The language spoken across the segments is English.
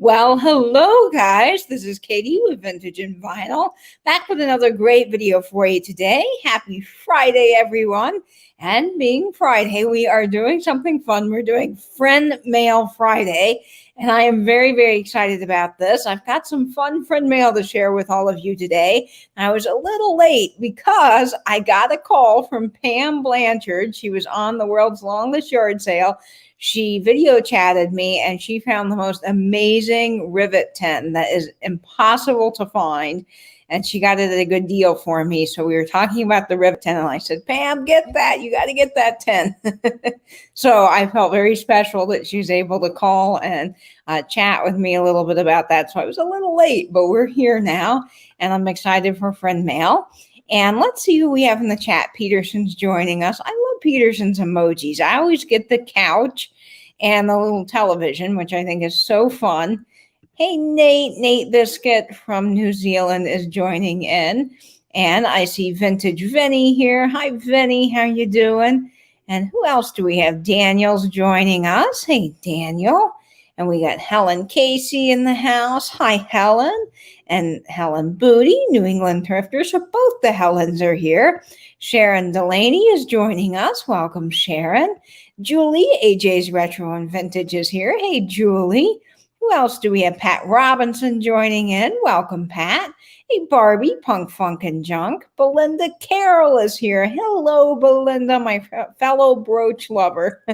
Well, hello guys. This is Katie with Vintage and Vinyl, back with another great video for you today. Happy Friday, everyone. And being Friday, we are doing something fun. We're doing Friend Mail Friday, and I am very, very excited about this. I've got some fun friend mail to share with all of you today. I was a little late because I got a call from Pam Blanchard. She was on the world's longest yard sale. She video chatted me and she found the most amazing rivet tin that is impossible to find. And she got it at a good deal for me. So we were talking about the rivet tin and I said, Pam, get that. You got to get that tin. So I felt very special that she was able to call and chat with me a little bit about that. So I was a little late, but we're here now and I'm excited for friend mail. And let's see who we have in the chat. Peterson's joining us. I love Peterson's emojis. I always get the couch and the little television, which I think is so fun. Hey, Nate Biscuit from New Zealand is joining in. And I see Vintage Vinny here. Hi, Vinny. How you doing? And who else do we have? Daniel's joining us. Hey, Daniel. And we got Helen Casey in the house. Hi, Helen. And Helen Booty, New England Thrifter. So both the Helens are here. Sharon Delaney is joining us. Welcome, Sharon. Julie, AJ's Retro and Vintage is here. Hey, Julie. Who else do we have? Pat Robinson joining in. Welcome, Pat. Hey, Barbie, Punk, Funk, and Junk. Belinda Carroll is here. Hello, Belinda, my fellow brooch lover,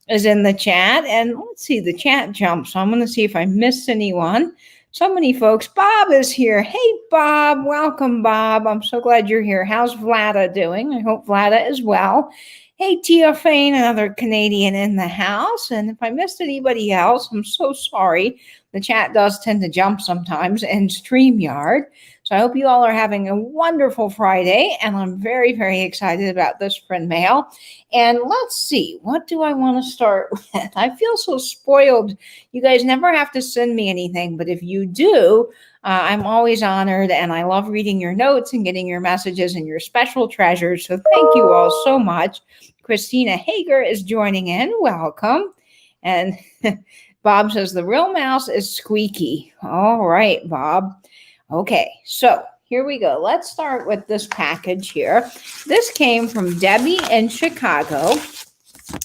is in the chat. And let's see, the chat jumps. So I'm going to see if I missed anyone. So many folks. Bob is here. Hey, Bob. Welcome, Bob. I'm so glad you're here. How's Vlada doing? I hope Vlada is well. Hey, Tia Fane, another Canadian in the house. And if I missed anybody else, I'm so sorry. The chat does tend to jump sometimes in StreamYard. So I hope you all are having a wonderful Friday. And I'm very, very excited about this friend mail. And let's see, what do I want to start with? I feel so spoiled. You guys never have to send me anything. But if you do, I'm always honored. And I love reading your notes and getting your messages and your special treasures. So thank you all so much. Christina Hager is joining in. Welcome. And Bob says the real mouse is squeaky. All right, Bob. Okay, so here we go. Let's start with this package here. This came from Debbie in Chicago.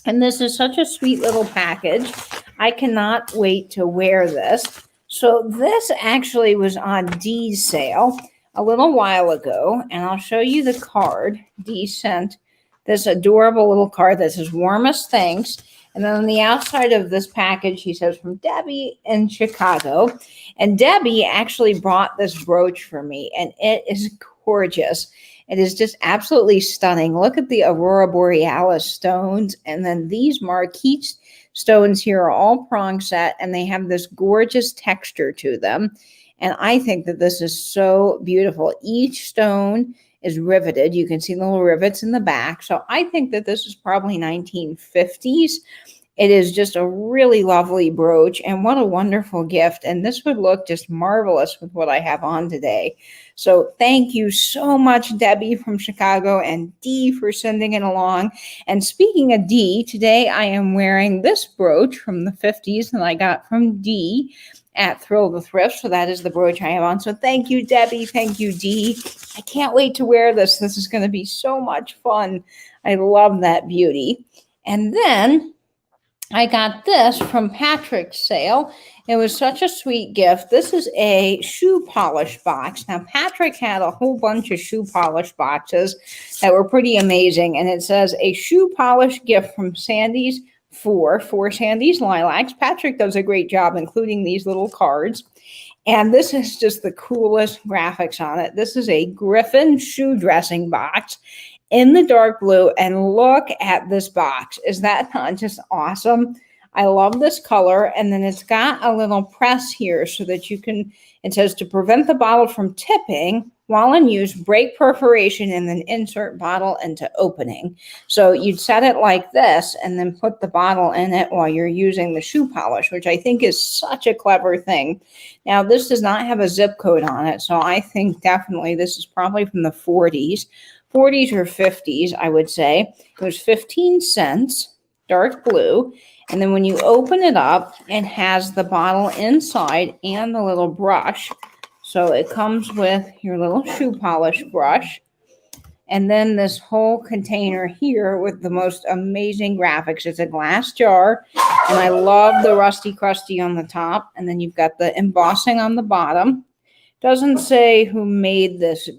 And this is such a sweet little package. I cannot wait to wear this. So this actually was on Dee's sale a little while ago. And I'll show you the card. Dee sent this adorable little card that says warmest thanks. And then on the outside of this package, he says from Debbie in Chicago. And Debbie actually brought this brooch for me, and it is gorgeous. It is just absolutely stunning. Look at the Aurora Borealis stones. And then these marquise stones here are all prong set, and they have this gorgeous texture to them. And I think that this is so beautiful. Each stone is riveted. You can see the little rivets in the back. So I think that this is probably 1950s. It is just a really lovely brooch, and what a wonderful gift. And this would look just marvelous with what I have on today. So thank you so much, Debbie from Chicago, and Dee for sending it along. And speaking of Dee, today I am wearing this brooch from the 50s that I got from Dee at Thrill the Thrift. So that is the brooch I have on. So thank you, Debbie. Thank you, Dee. I can't wait to wear this. This is going to be so much fun. I love that beauty. And then I got this from Patrick's sale. It was such a sweet gift. This is a shoe polish box. Now, Patrick had a whole bunch of shoe polish boxes that were pretty amazing. And it says a shoe polish gift from Sandy's for Sandy's Lilacs. Patrick does a great job including these little cards. And this is just the coolest graphics on it. This is a Griffin shoe dressing box in the dark blue. And look at this box. Is that not just awesome? I love this color. And then it's got a little press here so that you can, it says to prevent the bottle from tipping while in use, break perforation and then insert bottle into opening. So you'd set it like this and then put the bottle in it while you're using the shoe polish, which I think is such a clever thing. Now, this does not have a zip code on it. So I think definitely this is probably from the 40s or 50s, I would say. It was 15 cents. dark blue. And then when you open it up, it has the bottle inside and the little brush. So it comes with your little shoe polish brush. And then this whole container here with the most amazing graphics. It's a glass jar, and I love the rusty crusty on the top. And then you've got the embossing on the bottom. Doesn't say who made this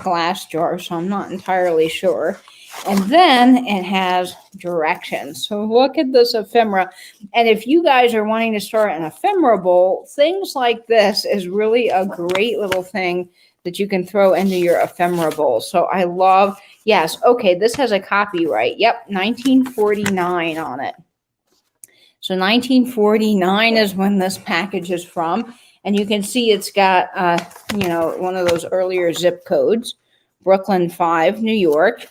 glass jar, so I'm not entirely sure. And then it has directions. So look at this ephemera. And if you guys are wanting to start an ephemera bowl, things like this is really a great little thing that you can throw into your ephemera bowl. So I love, yes, okay, this has a copyright. Yep, 1949 on it. So 1949 is when this package is from. And you can see it's got, one of those earlier zip codes, Brooklyn 5, New York.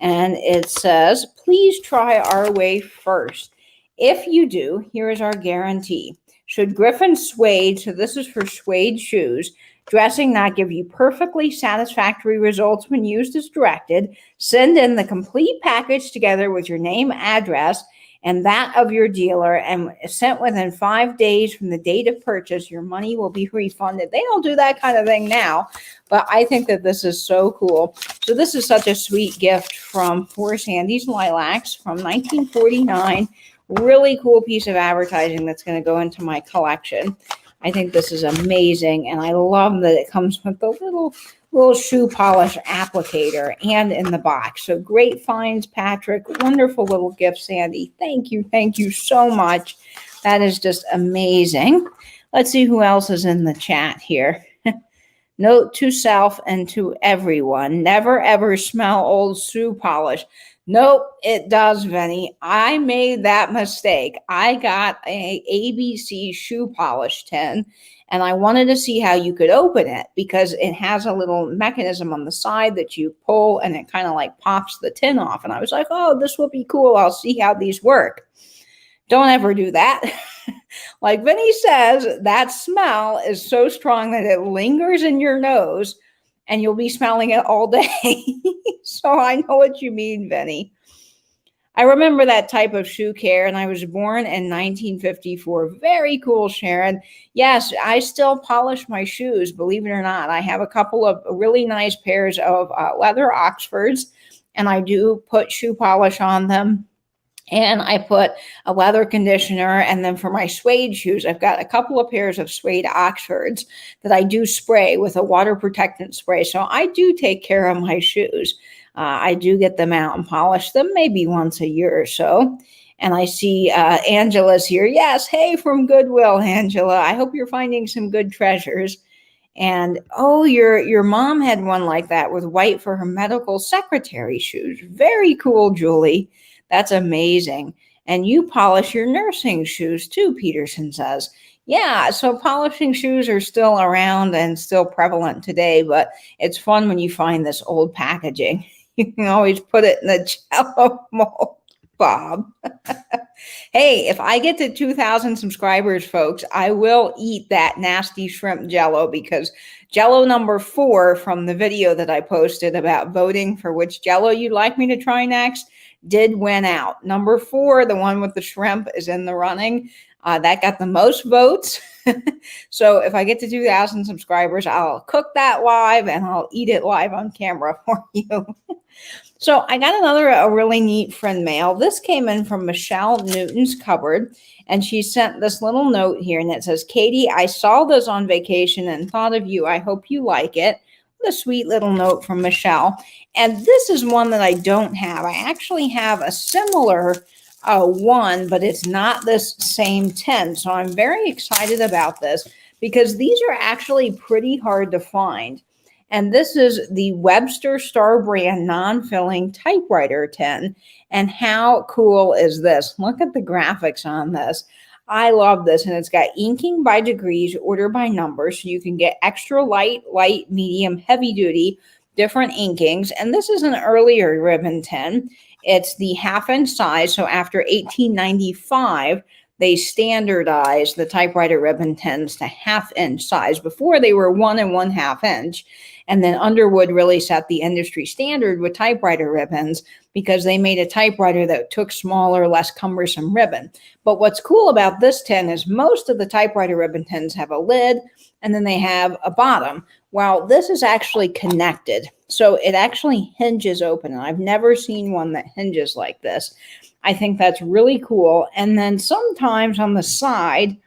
And it says, please try our way first. If you do, here is our guarantee. Should Griffin suede, so this is for suede shoes, dressing not give you perfectly satisfactory results when used as directed, send in the complete package together with your name, address, and that of your dealer, and sent within 5 days from the date of purchase, your money will be refunded. They don't do that kind of thing now, but I think that this is so cool. So this is such a sweet gift from Forrest Handy's Lilacs from 1949. Really cool piece of advertising that's going to go into my collection. I think this is amazing, and I love that it comes with the little shoe polish applicator and in the box. So great finds, Patrick. Wonderful little gift, Sandy. Thank you so much. That is just amazing. Let's see who else is in the chat here. Note to self and to everyone, never ever smell old shoe polish. Nope, it does, Vinny. I made that mistake. I got a ABC shoe polish tin, and I wanted to see how you could open it because it has a little mechanism on the side that you pull, and it kind of like pops the tin off. And I was like, oh, this will be cool. I'll see how these work. Don't ever do that. Like Vinny says, that smell is so strong that it lingers in your nose, and you'll be smelling it all day. So I know what you mean, Vinny. I remember that type of shoe care, and I was born in 1954. Very cool, Sharon. Yes, I still polish my shoes, believe it or not. I have a couple of really nice pairs of leather Oxfords, and I do put shoe polish on them. And I put a leather conditioner, and then for my suede shoes, I've got a couple of pairs of suede Oxfords that I do spray with a water protectant spray. So I do take care of my shoes. I do get them out and polish them maybe once a year or so. And I see Angela's here. Yes, hey, from Goodwill, Angela. I hope you're finding some good treasures. And oh, your mom had one like that with white for her medical secretary shoes. Very cool, Julie. That's amazing. And you polish your nursing shoes too, Peterson says. Yeah, so polishing shoes are still around and still prevalent today, but it's fun when you find this old packaging. You can always put it in the Jello mold, Bob. Hey, if I get to 2,000 subscribers, folks, I will eat that nasty shrimp Jello, because Jello number 4 from the video that I posted about voting for which Jello you'd like me to try next did win out. Number 4, the one with the shrimp, is in the running. That got the most votes. So if I get to 2,000 subscribers, I'll cook that live and I'll eat it live on camera for you. So I got a really neat friend mail. This came in from Michelle Newton's cupboard, and she sent this little note here, and it says, Katie, I saw this on vacation and thought of you. I hope you like it. A sweet little note from Michelle. And this is one that I don't have. I actually have a similar one, but it's not this same tin. So I'm very excited about this because these are actually pretty hard to find. And this is the Webster Star brand non-filling typewriter tin. And how cool is this? Look at the graphics on this. I love this. And it's got inking by degrees, order by number. So you can get extra light, medium, heavy duty, different inkings. And this is an earlier ribbon tin. It's the 1/2-inch size. So after 1895, they standardized the typewriter ribbon tins to 1/2-inch size. Before they were 1 1/2 inch. And then Underwood really set the industry standard with typewriter ribbons because they made a typewriter that took smaller, less cumbersome ribbon. But what's cool about this tin is most of the typewriter ribbon tins have a lid and then they have a bottom. Well, this is actually connected. So it actually hinges open. And I've never seen one that hinges like this. I think that's really cool. And then sometimes on the side,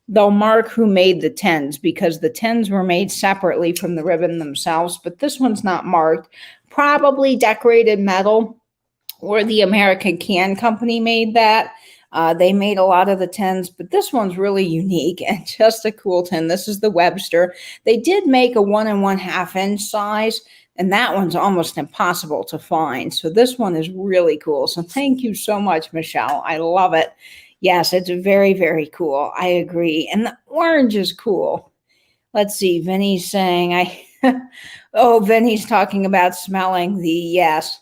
they'll mark who made the tins because the tins were made separately from the ribbon themselves, but this one's not marked. Probably decorated metal, or the American Can Company made that. They made a lot of the tins, but this one's really unique and just a cool tin. This is the Webster. They did make a 1 1/2 inch size, and that one's almost impossible to find. So this one is really cool. So thank you so much, Michelle. I love it. Yes, it's very, very cool. I agree. And the orange is cool. Let's see. Vinny's saying, oh, Vinny's talking about smelling the, yes.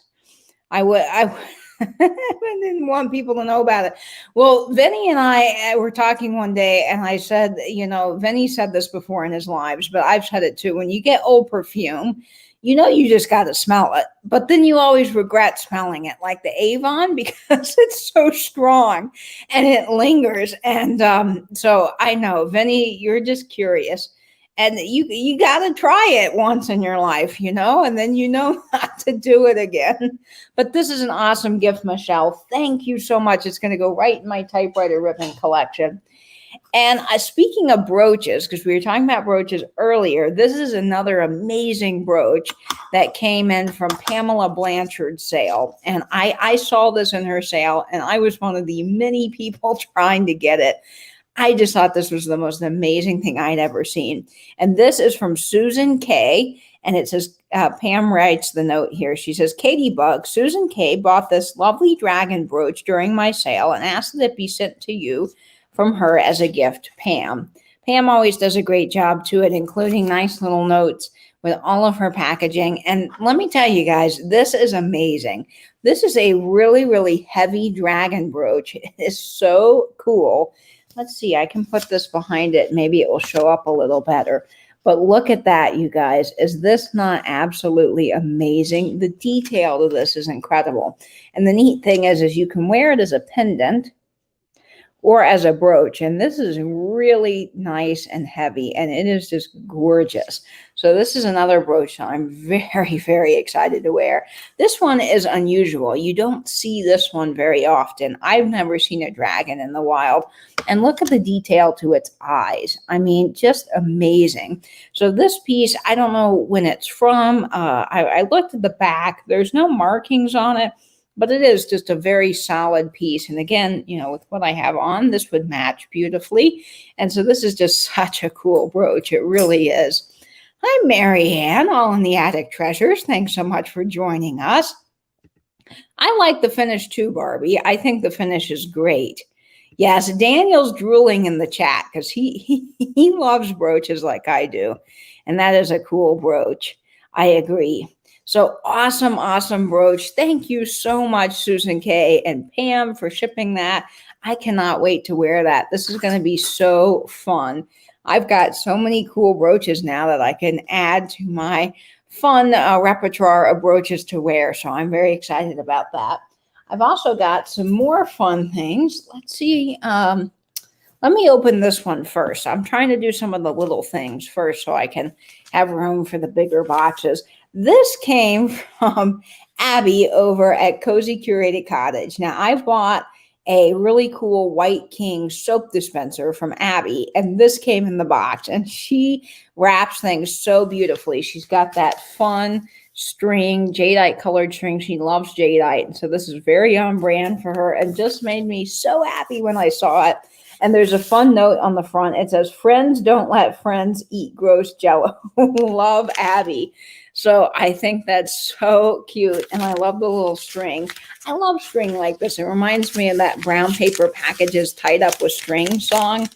I didn't want people to know about it. Well, Vinny and I were talking one day, and I said, Vinny said this before in his lives, but I've said it too. When you get old perfume, you just got to smell it. But then you always regret smelling it, like the Avon, because it's so strong and it lingers. And so I know, Vinny, you're just curious. And you got to try it once in your life, and then not to do it again. But this is an awesome gift, Michelle. Thank you so much. It's going to go right in my typewriter ribbon collection. And speaking of brooches, because we were talking about brooches earlier, this is another amazing brooch that came in from Pamela Blanchard's sale. And I saw this in her sale, and I was one of the many people trying to get it. I just thought this was the most amazing thing I'd ever seen. And this is from Susan K. And it says, Pam writes the note here. She says, Katie Bug, Susan K. bought this lovely dragon brooch during my sale and asked that it be sent to you from her as a gift, Pam. Pam always does a great job to it, including nice little notes with all of her packaging. And let me tell you guys, this is amazing. This is a really, really heavy dragon brooch. It is so cool. Let's see, I can put this behind it. Maybe it will show up a little better. But look at that, you guys. Is this not absolutely amazing? The detail of this is incredible. And the neat thing is you can wear it as a pendant or as a brooch. And this is really nice and heavy, and it is just gorgeous. So this is another brooch that I'm very, very excited to wear. This one is unusual. You don't see this one very often. I've never seen a dragon in the wild. And look at the detail to its eyes. I mean, just amazing. So this piece, I don't know when it's from. I looked at the back. There's no markings on it. But it is just a very solid piece. And again, with what I have on, this would match beautifully. And so this is just such a cool brooch. It really is. Hi, Mary Ann, all in the Attic Treasures. Thanks so much for joining us. I like the finish too, Barbie. I think the finish is great. Yes, Daniel's drooling in the chat because he loves brooches like I do. And that is a cool brooch. I agree. So awesome, awesome brooch. Thank you so much, Susan K. and Pam, for shipping that. I cannot wait to wear that. This is going to be so fun. I've got so many cool brooches now that I can add to my fun repertoire of brooches to wear. So I'm very excited about that. I've also got some more fun things. Let's see. Let me open this one first. I'm trying to do some of the little things first so I can have room for the bigger boxes. This came from Abby over at Cozy Curated Cottage. Now, I've bought a really cool White King soap dispenser from Abby, and this came in the box, and she wraps things so beautifully. She's got that fun string, jadeite colored string. She loves jadeite, and so this is very on brand for her and just made me so happy when I saw it. And there's a fun note on the front. It says, friends don't let friends eat gross Jell-O. Love, Abby. So I think that's so cute. And I love the little string. I love string like this. It reminds me of that Brown Paper Packages Tied Up with String song.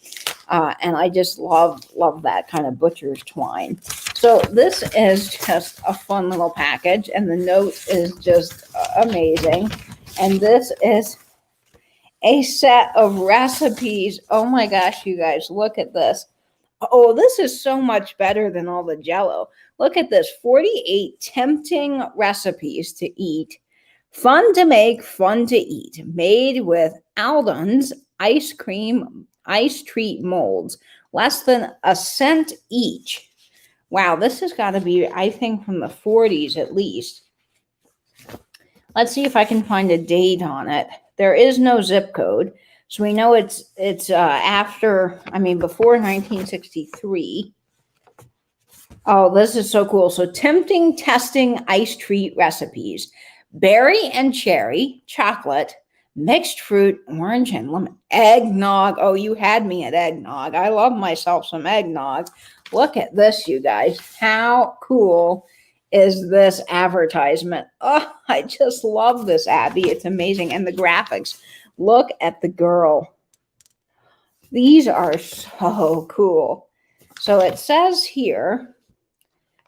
And I just love that kind of butcher's twine. So this is just a fun little package. And the note is just amazing. And this is a set of recipes. Oh my gosh, you guys, look at this. Oh, this is so much better than all the Jell-O. Look at this, 48 tempting recipes to eat. Fun to make, fun to eat. Made with Aldon's ice cream, ice treat molds. Less than a cent each. Wow, this has got to be, I think, from the 40s at least. Let's see if I can find a date on it. There is no zip code, so we know it's before 1963. Oh, this is so cool. So tempting testing ice treat recipes. Berry and cherry, chocolate, mixed fruit, orange and lemon. Eggnog. Oh, you had me at eggnog. I love myself some eggnog. Look at this, you guys. How cool is this advertisement? Oh, I just love this, Abby. It's amazing. And the graphics. Look at the girl. These are so cool. So it says here,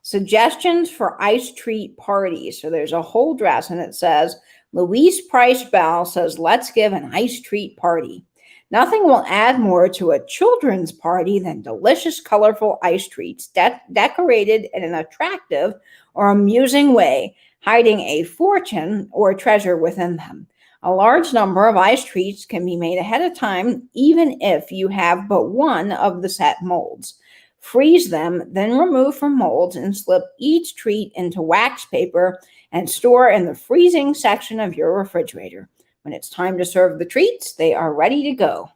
suggestions for ice treat parties. So there's a whole dress, and it says, Louise Price Bell says, let's give an ice treat party. Nothing will add more to a children's party than delicious, colorful ice treats decorated in an attractive or amusing way, hiding a fortune or treasure within them. A large number of ice treats can be made ahead of time, even if you have but one of the set molds. Freeze them, then remove from molds and slip each treat into wax paper and store in the freezing section of your refrigerator. When it's time to serve the treats, they are ready to go.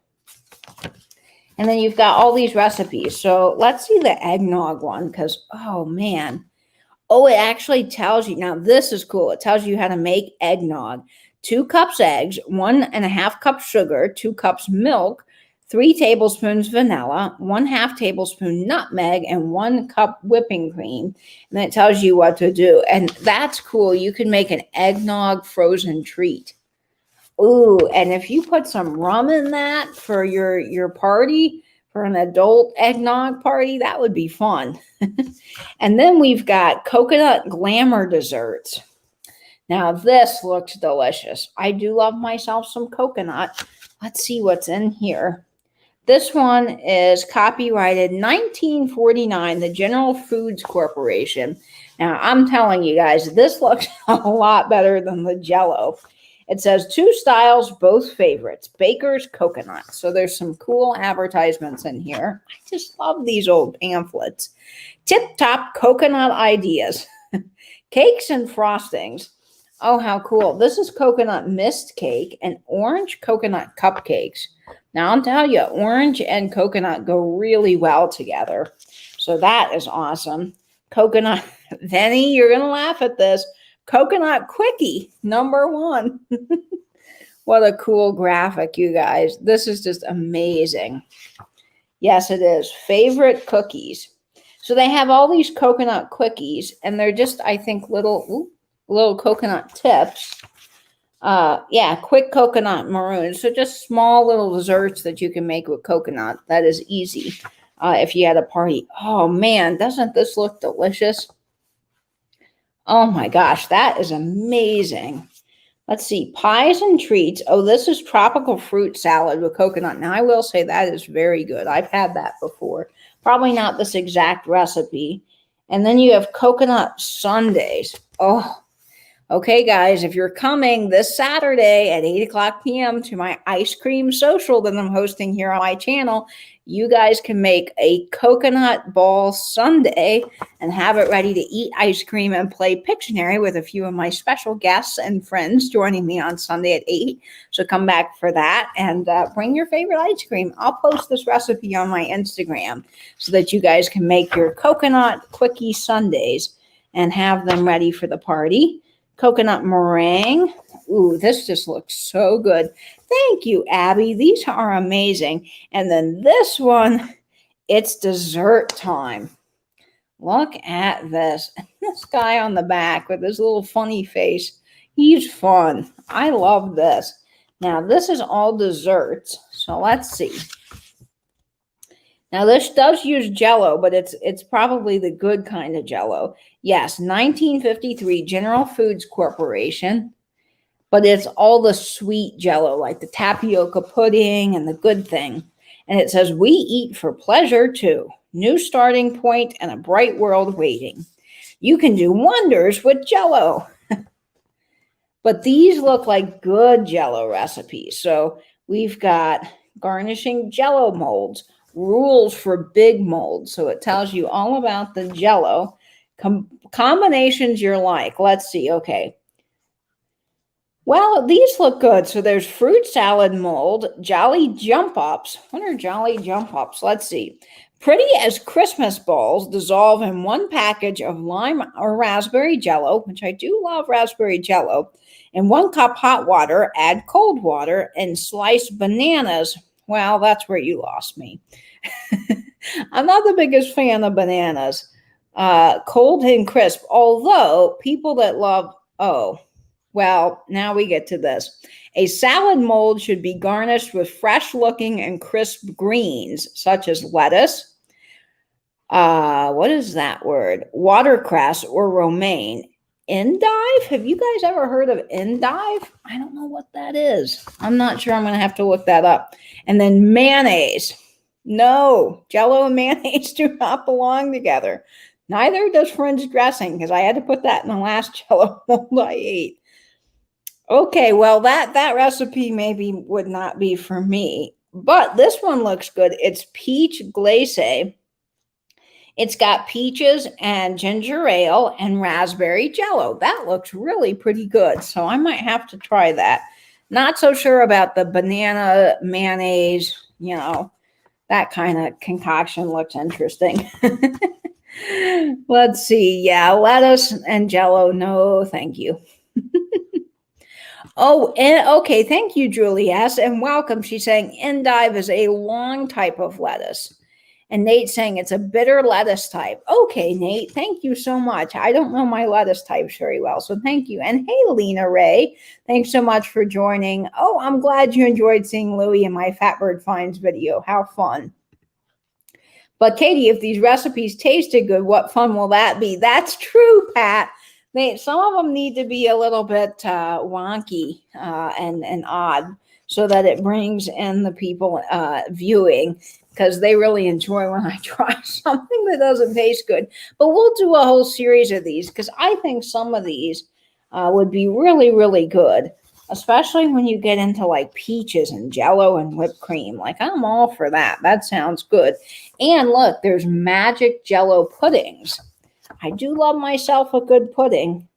And then you've got all these recipes. So let's see the eggnog one because, oh man. Oh, it actually tells you. Now this is cool. It tells you how to make eggnog. 2 cups eggs, 1.5 cups sugar, 2 cups milk, 3 tablespoons vanilla, 1/2 tablespoon nutmeg, and 1 cup whipping cream. And it tells you what to do. And that's cool. You can make an eggnog frozen treat. Ooh, and if you put some rum in that for your party, for an adult eggnog party, that would be fun. And then we've got coconut glamour desserts. Now this looks delicious. I do love myself some coconut. Let's see what's in here. This one is copyrighted 1949, the General Foods Corporation. Now I'm telling you guys, this looks a lot better than the Jell-O. It says 2 styles, both favorites, Baker's Coconut. So there's some cool advertisements in here. I just love these old pamphlets. Tip Top Coconut Ideas. Cakes and frostings. Oh, how cool. This is coconut mist cake and orange coconut cupcakes. Now I'll tell you, orange and coconut go really well together. So that is awesome. Coconut, Venny, you're going to laugh at this. Coconut Quickie, #1. What a cool graphic, you guys. This is just amazing. Yes, it is. Favorite cookies. So they have all these coconut quickies, and they're just, I think, little coconut tips. Quick coconut maroons. So just small little desserts that you can make with coconut. That is easy if you had a party. Oh, man, doesn't this look delicious? Oh my gosh, that is amazing. Let's see, pies and treats. Oh, this is tropical fruit salad with coconut. Now, I will say that is very good. I've had that before. Probably not this exact recipe. And then you have coconut sundaes. Oh, okay, guys, if you're coming this Saturday at 8:00 p.m. to my ice cream social that I'm hosting here on my channel, you guys can make a coconut ball sundae and have it ready to eat ice cream and play Pictionary with a few of my special guests and friends joining me on Sunday at 8. So come back for that and bring your favorite ice cream. I'll post this recipe on my Instagram so that you guys can make your coconut quickie sundaes and have them ready for the party. Coconut meringue. Ooh, this just looks so good. Thank you, Abby. These are amazing. And then this one, it's dessert time. Look at this. This guy on the back with his little funny face. He's fun. I love this. Now, this is all desserts. So let's see. Now, this does use Jell-O, but it's probably the good kind of Jell-O. Yes, 1953 General Foods Corporation, but it's all the sweet Jell-O, like the tapioca pudding and the good thing. And it says, we eat for pleasure too. new starting point, and a bright world waiting. You can do wonders with Jell-O. But these look like good Jell-O recipes. So we've got garnishing Jell-O molds, rules for big molds. So it tells you all about the Jell-O combinations you're like. Let's see. Okay. Well, these look good. So there's fruit salad mold, Jolly Jump Ups. What are Jolly Jump Ups? Let's see. Pretty as Christmas balls, dissolve in one package of lime or raspberry Jell-O, which I do love raspberry Jell-O. In 1 cup hot water, add cold water and slice bananas. Well, that's where you lost me. I'm not the biggest fan of bananas. Cold and crisp, although people that love, well, now we get to this. A salad mold should be garnished with fresh-looking and crisp greens, such as lettuce. What is that word? Watercress or romaine. Endive? Have you guys ever heard of endive? I don't know what that is. I'm not sure. I'm going to have to look that up. And then mayonnaise. No, Jell-O and mayonnaise do not belong together. Neither does French dressing, because I had to put that in the last Jell-O mold I ate. Okay, well, that recipe maybe would not be for me, but this one looks good. It's peach glace. It's got peaches and ginger ale and raspberry Jell-O. That looks really pretty good, so I might have to try that. Not so sure about the banana mayonnaise, that kind of concoction looks interesting. Let's see. Yeah, lettuce and Jell-O, no, thank you. Oh, and okay. Thank you, Julie S. And welcome. She's saying endive is a long type of lettuce. And Nate's saying it's a bitter lettuce type. Okay, Nate, thank you so much. I don't know my lettuce types very well, so thank you. And hey, Lena Ray, thanks so much for joining. Oh, I'm glad you enjoyed seeing Louie in my Fatbird Finds video. How fun. But Katie, if these recipes tasted good, what fun will that be? That's true, Pat. Some of them need to be a little bit wonky and odd so that it brings in the people viewing, because they really enjoy when I try something that doesn't taste good. But we'll do a whole series of these, because I think some of these would be really, really good, especially when you get into like peaches and Jell-O and whipped cream. Like, I'm all for that. That sounds good. And look, there's magic Jell-O puddings. I do love myself a good pudding.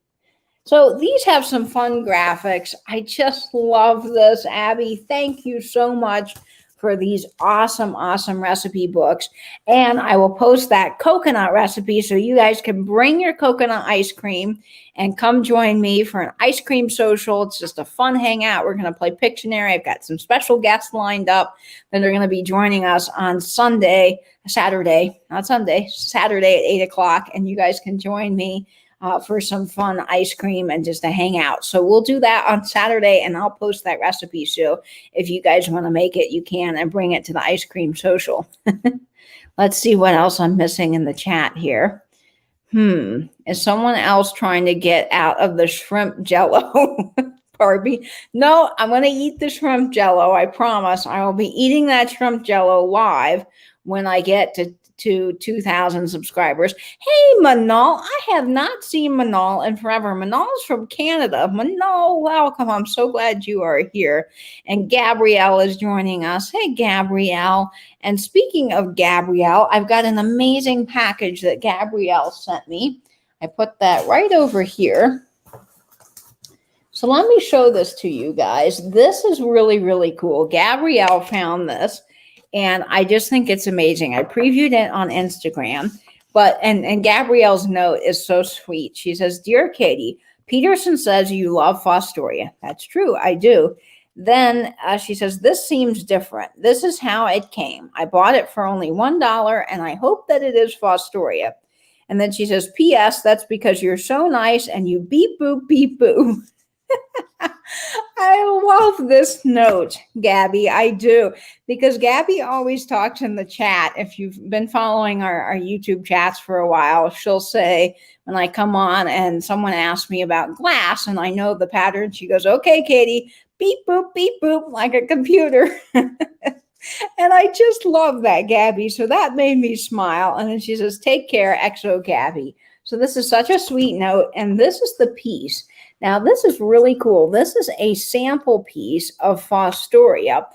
So these have some fun graphics. I just love this, Abby. Thank you so much for these awesome, awesome recipe books. And I will post that coconut recipe so you guys can bring your coconut ice cream and come join me for an ice cream social. It's just a fun hangout. We're going to play Pictionary. I've got some special guests lined up that are going to be joining us on Saturday at 8 o'clock. And you guys can join me for some fun ice cream and just a hangout. So we'll do that on Saturday, and I'll post that recipe. So if you guys want to make it, you can, and bring it to the ice cream social. Let's see what else I'm missing in the chat here. Is someone else trying to get out of the shrimp Jell-O? Barbie? No, I'm going to eat the shrimp Jell-O. I promise. I will be eating that shrimp Jell-O live when I get to 2,000 subscribers. Hey, Manal. I have not seen Manal in forever. Manal's from Canada. Manal, welcome. I'm so glad you are here. And Gabrielle is joining us. Hey, Gabrielle. And speaking of Gabrielle, I've got an amazing package that Gabrielle sent me. I put that right over here. So let me show this to you guys. This is really, really cool. Gabrielle found this, and I just think it's amazing. I previewed it on Instagram, and Gabrielle's note is so sweet. She says, "Dear Katie, Peterson says you love Fostoria." That's true, I do. Then she says, "This seems different. This is how it came. I bought it for only $1, and I hope that it is Fostoria." And then she says, "P.S. That's because you're so nice and you beep boop beep boo." I love this note, Gabby. I do, because Gabby always talks in the chat. If you've been following our YouTube chats for a while, she'll say, when I come on and someone asks me about glass and I know the pattern, she goes, "Okay, Katie, beep, boop, like a computer." And I just love that, Gabby. So that made me smile. And then she says, take care, XO Gabby. So this is such a sweet note. And this is the piece. Now, this is really cool. This is a sample piece of Fostoria.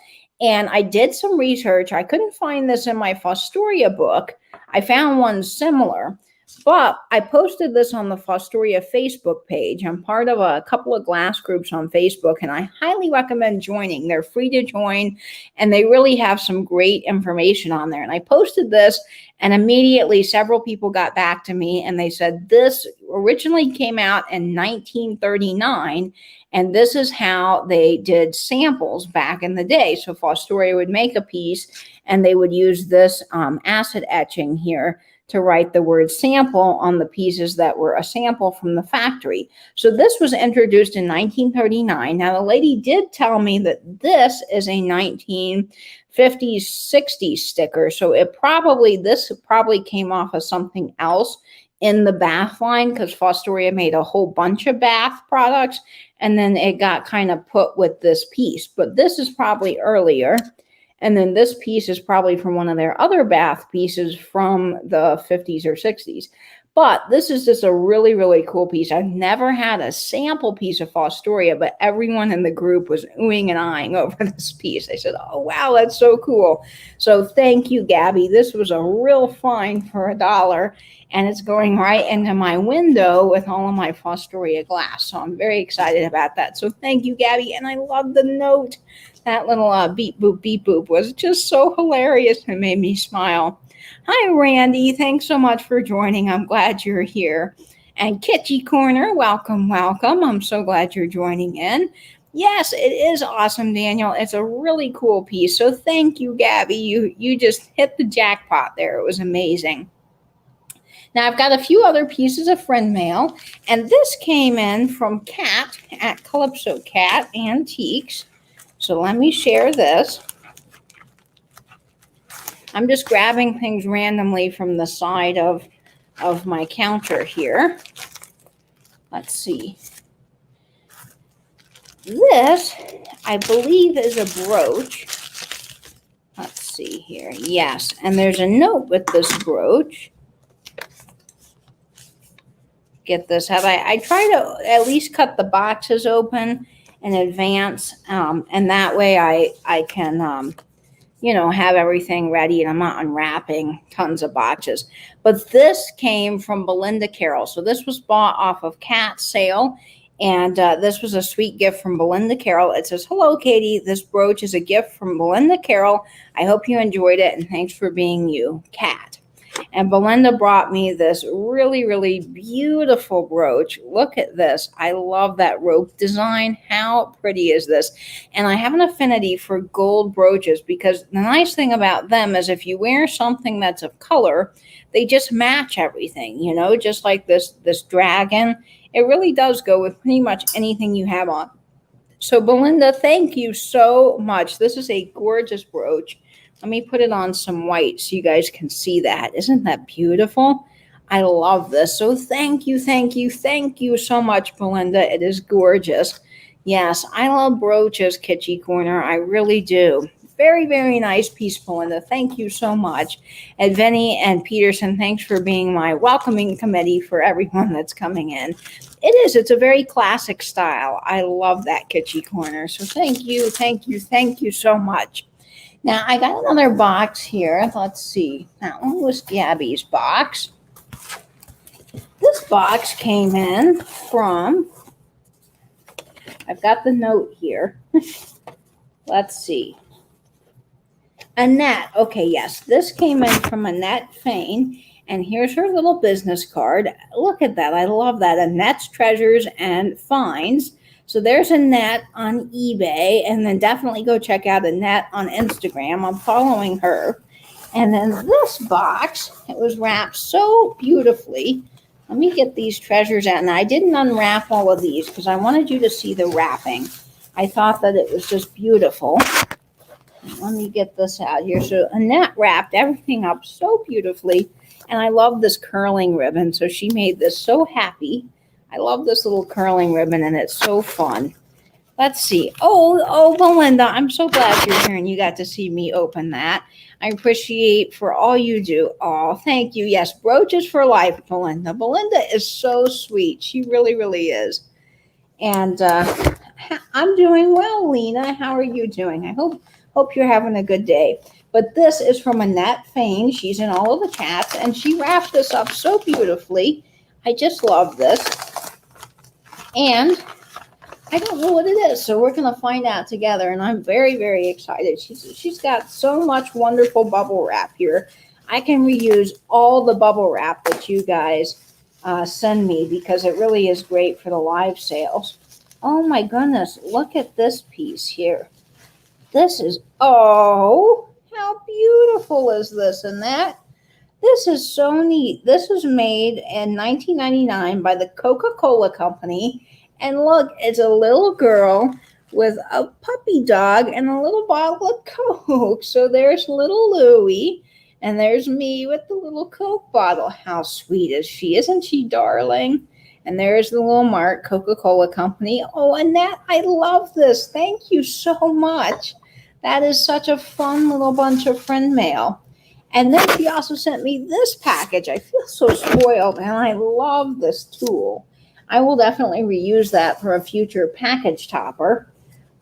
And I did some research. I couldn't find this in my Fostoria book. I found one similar. But I posted this on the Fostoria Facebook page. I'm part of a couple of glass groups on Facebook, and I highly recommend joining. They're free to join, and they really have some great information on there. And I posted this, and immediately several people got back to me, and they said this originally came out in 1939, and this is how they did samples back in the day. So Fostoria would make a piece, and they would use this acid etching here to write the word sample on the pieces that were a sample from the factory. So this was introduced in 1939. Now, the lady did tell me that this is a 1950s, 60s sticker. So this probably came off of something else in the bath line, because Fostoria made a whole bunch of bath products, and then it got kind of put with this piece. But this is probably earlier. And then this piece is probably from one of their other bath pieces from the 50s or 60s. But this is just a really, really cool piece. I've never had a sample piece of Fostoria, but everyone in the group was oohing and eyeing over this piece. They said, oh, wow, that's so cool. So thank you, Gabby. This was a real find for $1. And it's going right into my window with all of my Fostoria glass. So I'm very excited about that. So thank you, Gabby. And I love the note. That little beep boop was just so hilarious. It made me smile. Hi, Randy. Thanks so much for joining. I'm glad you're here. And Kitschy Corner, welcome, welcome. I'm so glad you're joining in. Yes, it is awesome, Daniel. It's a really cool piece. So thank you, Gabby. You just hit the jackpot there. It was amazing. Now, I've got a few other pieces of friend mail, and this came in from Kat at Calypso Cat Antiques. So let me share this. I'm just grabbing things randomly from the side of my counter here. Let's see. This, I believe, is a brooch. Let's see here. Yes, and there's a note with this brooch. Get this out. I try to at least cut the boxes open in advance, and that way I can have everything ready, and I'm not unwrapping tons of boxes. But this came from Belinda Carroll. So this was bought off of Cat's sale, and this was a sweet gift from Belinda Carroll. It says, hello, Katie. This brooch is a gift from Belinda Carroll. I hope you enjoyed it, and thanks for being you, Kat. And Belinda brought me this really, really beautiful brooch. Look at this. I love that rope design. How pretty is this? And I have an affinity for gold brooches, because the nice thing about them is if you wear something that's of color, they just match everything, just like this dragon. It really does go with pretty much anything you have on. So Belinda, thank you so much. This is a gorgeous brooch. Let me put it on some white so you guys can see that. Isn't that beautiful? I love this. So thank you so much, Belinda. It is gorgeous. Yes, I love brooches, Kitschy Corner. I really do. Very, very nice piece, Belinda. Thank you so much. And Vinny and Peterson, thanks for being my welcoming committee for everyone that's coming in. It's a very classic style. I love that, Kitschy Corner. So thank you so much. Now, I got another box here. Let's see. That one was Gabby's box. This box came in from, I've got the note here. Let's see. Annette. Okay, yes. This came in from Annette Fain. And here's her little business card. Look at that. I love that. Annette's Treasures and Finds. So there's Annette on eBay, and then definitely go check out Annette on Instagram. I'm following her. And then this box, it was wrapped so beautifully. Let me get these treasures out. And I didn't unwrap all of these because I wanted you to see the wrapping. I thought that it was just beautiful. Let me get this out here. So Annette wrapped everything up so beautifully. And I love this curling ribbon. So she made this so happy. I love this little curling ribbon, and it's so fun. Let's see. Oh, Belinda, I'm so glad you're here and you got to see me open that. I appreciate for all you do. Oh, thank you. Yes, brooches for life, Belinda. Belinda is so sweet. She really, really is. And I'm doing well, Lena. How are you doing? I hope you're having a good day. But this is from Annette Fain. She's in all of the chats, and she wrapped this up so beautifully. I just love this. And I don't know what it is, so we're going to find out together, and I'm very, very excited. She's got so much wonderful bubble wrap here. I can reuse all the bubble wrap that you guys send me because it really is great for the live sales. Oh my goodness, look at this piece here. This is, oh, how beautiful is this and that? This is so neat. This was made in 1999 by the Coca-Cola Company. And look, it's a little girl with a puppy dog and a little bottle of Coke. So there's little Louie, and there's me with the little Coke bottle. How sweet is she? Isn't she darling? And there's the little mark, Coca-Cola Company. Oh, Annette, I love this. Thank you so much. That is such a fun little bunch of friend mail. And then she also sent me this package. I feel so spoiled, and I love this tool. I will definitely reuse that for a future package topper.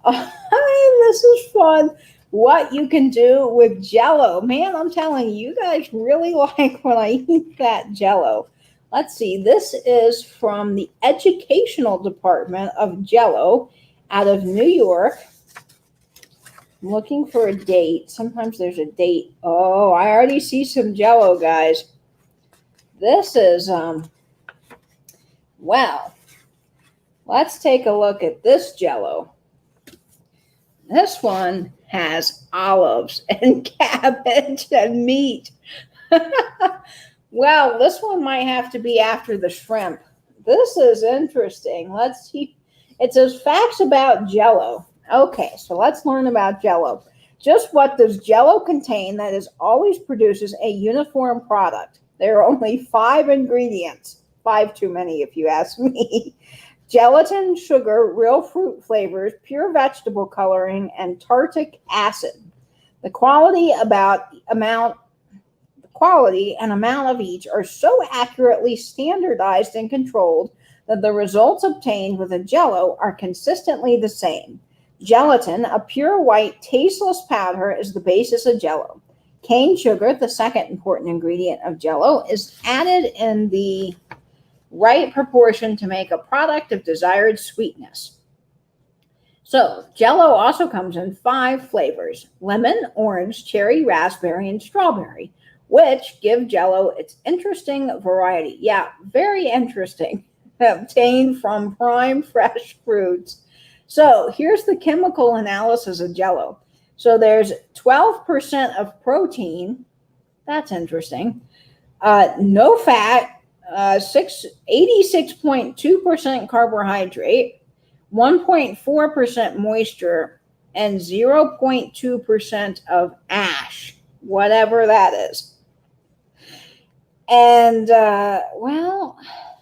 Oh, this is fun. What you can do with Jell-O. Man, I'm telling you, you guys really like when I eat that Jell-O. Let's see. This is from the educational department of Jell-O out of New York. I'm looking for a date. Sometimes there's a date. Oh, I already see some Jell-O, guys. This is, well, let's take a look at this Jell-O. This one has olives and cabbage and meat. Well, this one might have to be after the shrimp. This is interesting. Let's see. It says facts about Jell-O. Okay, so let's learn about Jell-O. Just what does Jell-O contain that is always produces a uniform product? There are only 5 ingredients. 5 too many if you ask me. Gelatin, sugar, real fruit flavors, pure vegetable coloring, and tartic acid. The quality and amount of each are so accurately standardized and controlled that the results obtained with a Jell-O are consistently the same. Gelatin, a pure white, tasteless powder, is the basis of Jell-O. Cane sugar, the second important ingredient of Jell-O, is added in the right proportion to make a product of desired sweetness. So, Jell-O also comes in 5 flavors: lemon, orange, cherry, raspberry, and strawberry, which give Jell-O its interesting variety. Yeah, very interesting. Obtained from prime fresh fruits. So here's the chemical analysis of Jell-O. So there's 12% of protein. That's interesting. No fat, 86.2% carbohydrate, 1.4% moisture, and 0.2% of ash, whatever that is. And, well,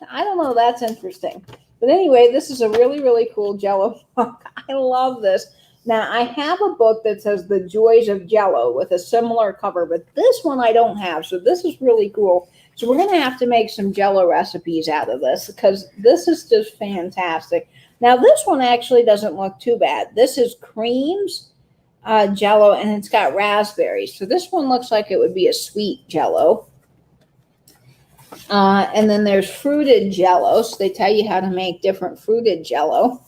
I don't know. That's interesting. But anyway, this is a really, really cool Jell-O book. I love this. Now, I have a book that says The Joys of Jell-O with a similar cover, but this one I don't have. So this is really cool. So we're going to have to make some Jell-O recipes out of this because this is just fantastic. Now, this one actually doesn't look too bad. This is creams Jell-O, and it's got raspberries. So this one looks like it would be a sweet Jell-O. And then there's fruited Jell-O. So they tell you how to make different fruited Jell-O.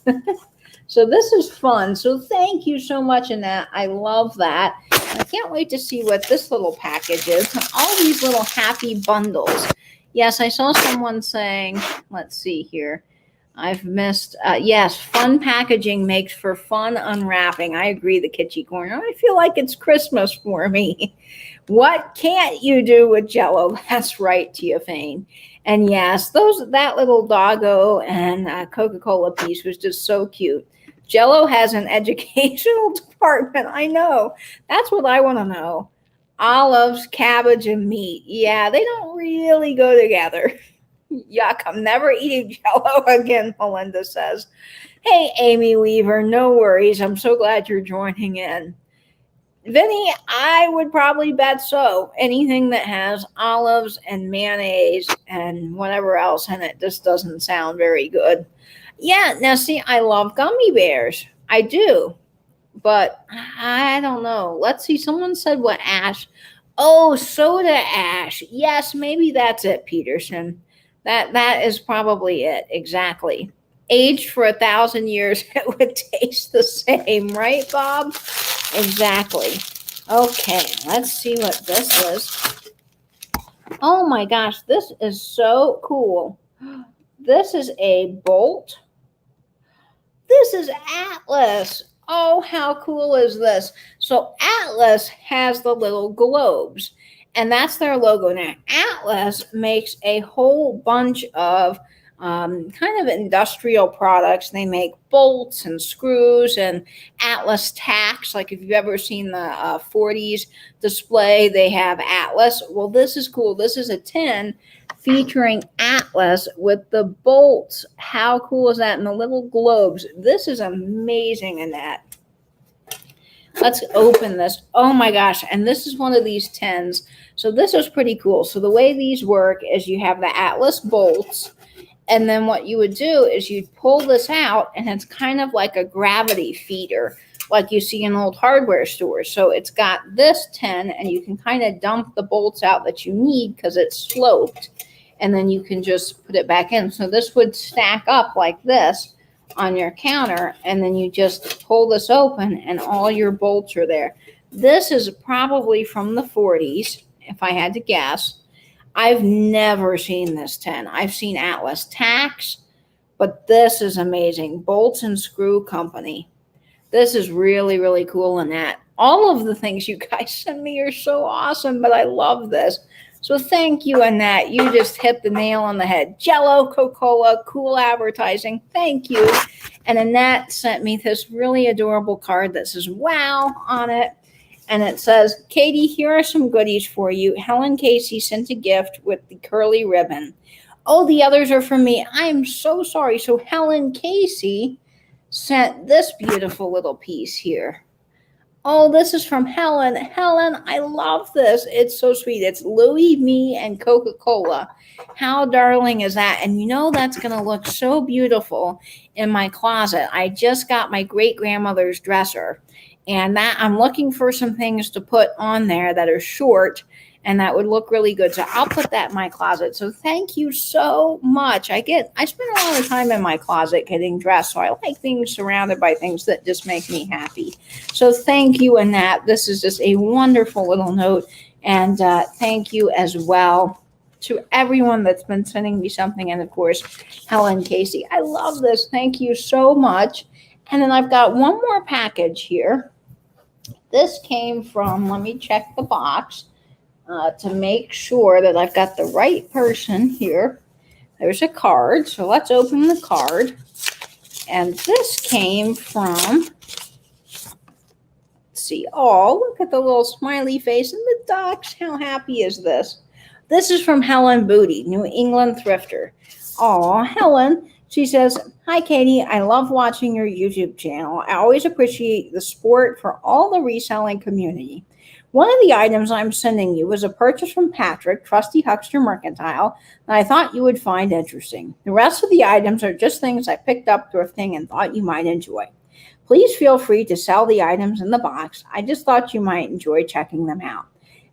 So this is fun. So thank you so much, Annette. I love that. I can't wait to see what this little package is. All these little happy bundles. Yes, I saw someone saying, let's see here. I've missed, yes, fun packaging makes for fun unwrapping. I agree, the Kitschy Corner. I feel like it's Christmas for me. What can't you do with Jell-O? That's right, Tia Fane. And yes, that little doggo and Coca-Cola piece was just so cute. Jell-O has an educational department. I know. That's what I want to know. Olives, cabbage, and meat. Yeah, they don't really go together. Yuck, I'm never eating Jell-O again, Melinda says. Hey, Amy Weaver, no worries. I'm so glad you're joining in. Vinny, I would probably bet so. Anything that has olives and mayonnaise and whatever else in it just doesn't sound very good. Yeah, now see, I love gummy bears. I do. But I don't know. Let's see. Someone said what ash? Oh, soda ash. Yes, maybe that's it, Peterson. That is probably it. Exactly. Aged for 1,000 years, it would taste the same, right, Bob? Exactly. Okay, let's see what this is. Oh my gosh, this is so cool. This is a bolt. This is Atlas. Oh, how cool is this? So Atlas has the little globes, and that's their logo. Now, Atlas makes a whole bunch of kind of industrial products. They make bolts and screws and Atlas tacks. Like if you've ever seen the 40s display, they have Atlas. Well, this is cool. This is a tin featuring Atlas with the bolts. How cool is that? And the little globes. This is amazing, Annette. Let's open this. Oh my gosh. And this is one of these tins. So this was pretty cool. So the way these work is you have the Atlas bolts. And then what you would do is you'd pull this out, and it's kind of like a gravity feeder, like you see in old hardware stores. So it's got this tin, and you can kind of dump the bolts out that you need because it's sloped. And then you can just put it back in. So this would stack up like this on your counter, and then you just pull this open, and all your bolts are there. This is probably from the 40s, if I had to guess. I've never seen this tin. I've seen Atlas tacks, but this is amazing. Bolts and Screw Company. This is really, really cool, Annette. All of the things you guys send me are so awesome, but I love this. So thank you, Annette. You just hit the nail on the head. Jell-O, Coca-Cola, cool advertising. Thank you. And Annette sent me this really adorable card that says wow on it. And it says, Katie, here are some goodies for you. Helen Casey sent a gift with the curly ribbon. Oh, the others are from me. I'm so sorry. So Helen Casey sent this beautiful little piece here. Oh, this is from Helen. Helen, I love this. It's so sweet. It's Louie, me, and Coca-Cola. How darling is that? And you know that's going to look so beautiful in my closet. I just got my great-grandmother's dresser. And that I'm looking for some things to put on there that are short and that would look really good. So I'll put that in my closet. So thank you so much. I spend a lot of time in my closet getting dressed. So I like being surrounded by things that just make me happy. So thank you, Annette. This is just a wonderful little note. And thank you as well to everyone that's been sending me something. And of course, Helen Casey. I love this. Thank you so much. And then I've got one more package here. This came from, let me check the box to make sure that I've got the right person here. There's a card, so let's open the card. And this came from, let's see, oh, look at the little smiley face and the ducks. How happy is this? This is from Helen Booty, New England thrifter. Oh, Helen. She says, hi, Katie. I love watching your YouTube channel. I always appreciate the support for all the reselling community. One of the items I'm sending you was a purchase from Patrick, Trusty Huckster Mercantile, that I thought you would find interesting. The rest of the items are just things I picked up thrifting and thought you might enjoy. Please feel free to sell the items in the box. I just thought you might enjoy checking them out.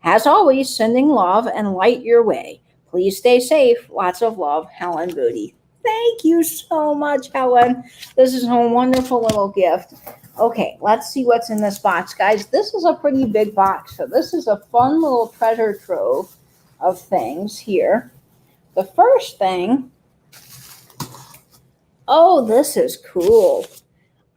As always, sending love and light your way. Please stay safe. Lots of love, Helen Booty. Thank you so much, Helen. This is a wonderful little gift. Okay, let's see what's in this box, guys. This is a pretty big box, so this is a fun little treasure trove of things here. The first thing, oh, this is cool.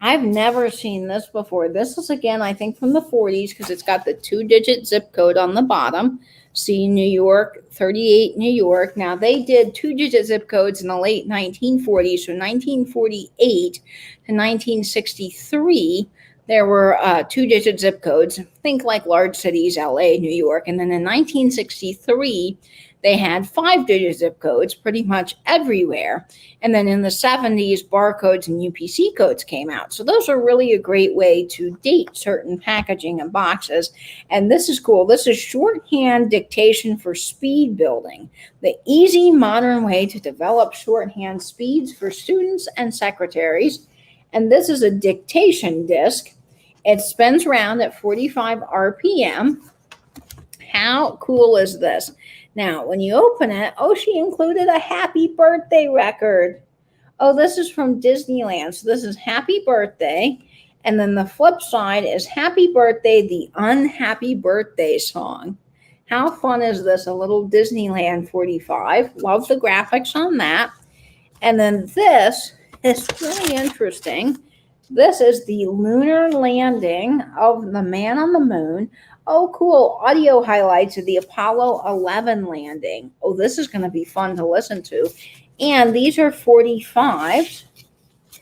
I've never seen this before. This is, again, I think from the 40s because it's got the 2-digit zip code on the bottom. See, New York, 38 New York. Now, they did 2-digit zip codes in the late 1940s. So 1948 to 1963, there were 2-digit zip codes. Think like large cities, LA, New York. And then in 1963 they had 5-digit zip codes pretty much everywhere. And then in the 70s, barcodes and UPC codes came out. So those are really a great way to date certain packaging and boxes. And this is cool. This is shorthand dictation for speed building, the easy modern way to develop shorthand speeds for students and secretaries. And this is a dictation disc. It spins around at 45 RPM. How cool is this? Now, when you open it, oh, she included a happy birthday record. Oh, this is from Disneyland. So this is happy birthday. And then the flip side is happy birthday, the unhappy birthday song. How fun is this? A little Disneyland 45. Love the graphics on that. And then this is really interesting. This is the lunar landing of the man on the moon. Oh, cool. Audio highlights of the Apollo 11 landing. Oh, this is going to be fun to listen to. And these are 45s.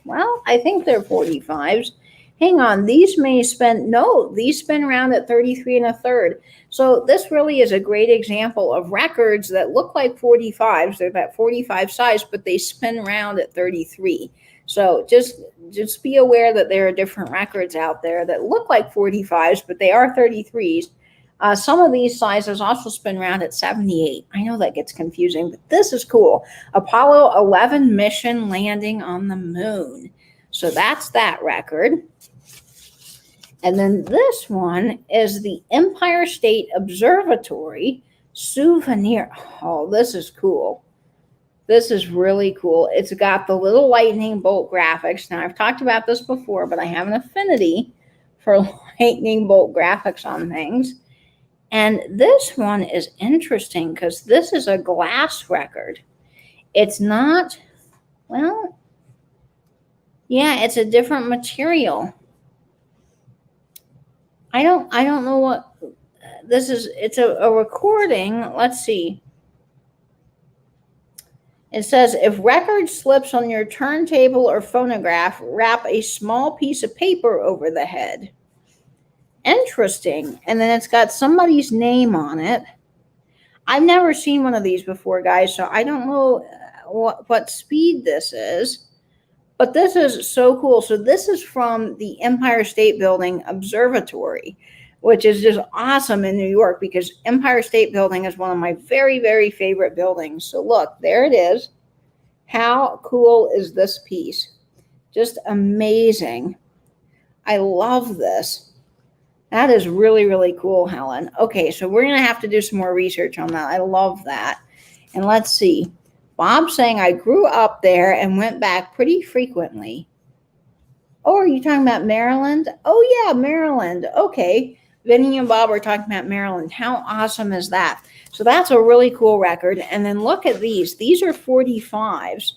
Well, I think they're 45s. Hang on. These may spin. No, these spin around at 33 1/3. So this really is a great example of records that look like 45s. They're that 45 size, but they spin around at 33. So just be aware that there are different records out there that look like 45s, but they are 33s. Some of these sizes also spin around at 78. I know that gets confusing, but this is cool. Apollo 11 mission landing on the moon. So that's that record. And then this one is the Empire State Observatory souvenir. Oh, this is cool. This is really cool. It's got the little lightning bolt graphics. Now, I've talked about this before, but I have an affinity for lightning bolt graphics on things. And this one is interesting because this is a glass record. It's not, well, yeah, it's a different material. I don't know what this is. It's a recording. Let's see. It says, if record slips on your turntable or phonograph, wrap a small piece of paper over the head. Interesting. And then it's got somebody's name on it. I've never seen one of these before, guys, so I don't know what speed this is. But this is so cool. So this is from the Empire State Building Observatory, which is just awesome in New York because Empire State Building is one of my very, very favorite buildings. So look, there it is. How cool is this piece? Just amazing. I love this. That is really, really cool, Helen. Okay, so we're going to have to do some more research on that. I love that. And let's see. Bob's saying, I grew up there and went back pretty frequently. Oh, are you talking about Maryland? Oh, yeah, Maryland. Okay. Vinny and Bob are talking about Maryland. How awesome is that? So that's a really cool record. And then look at these. These are 45s.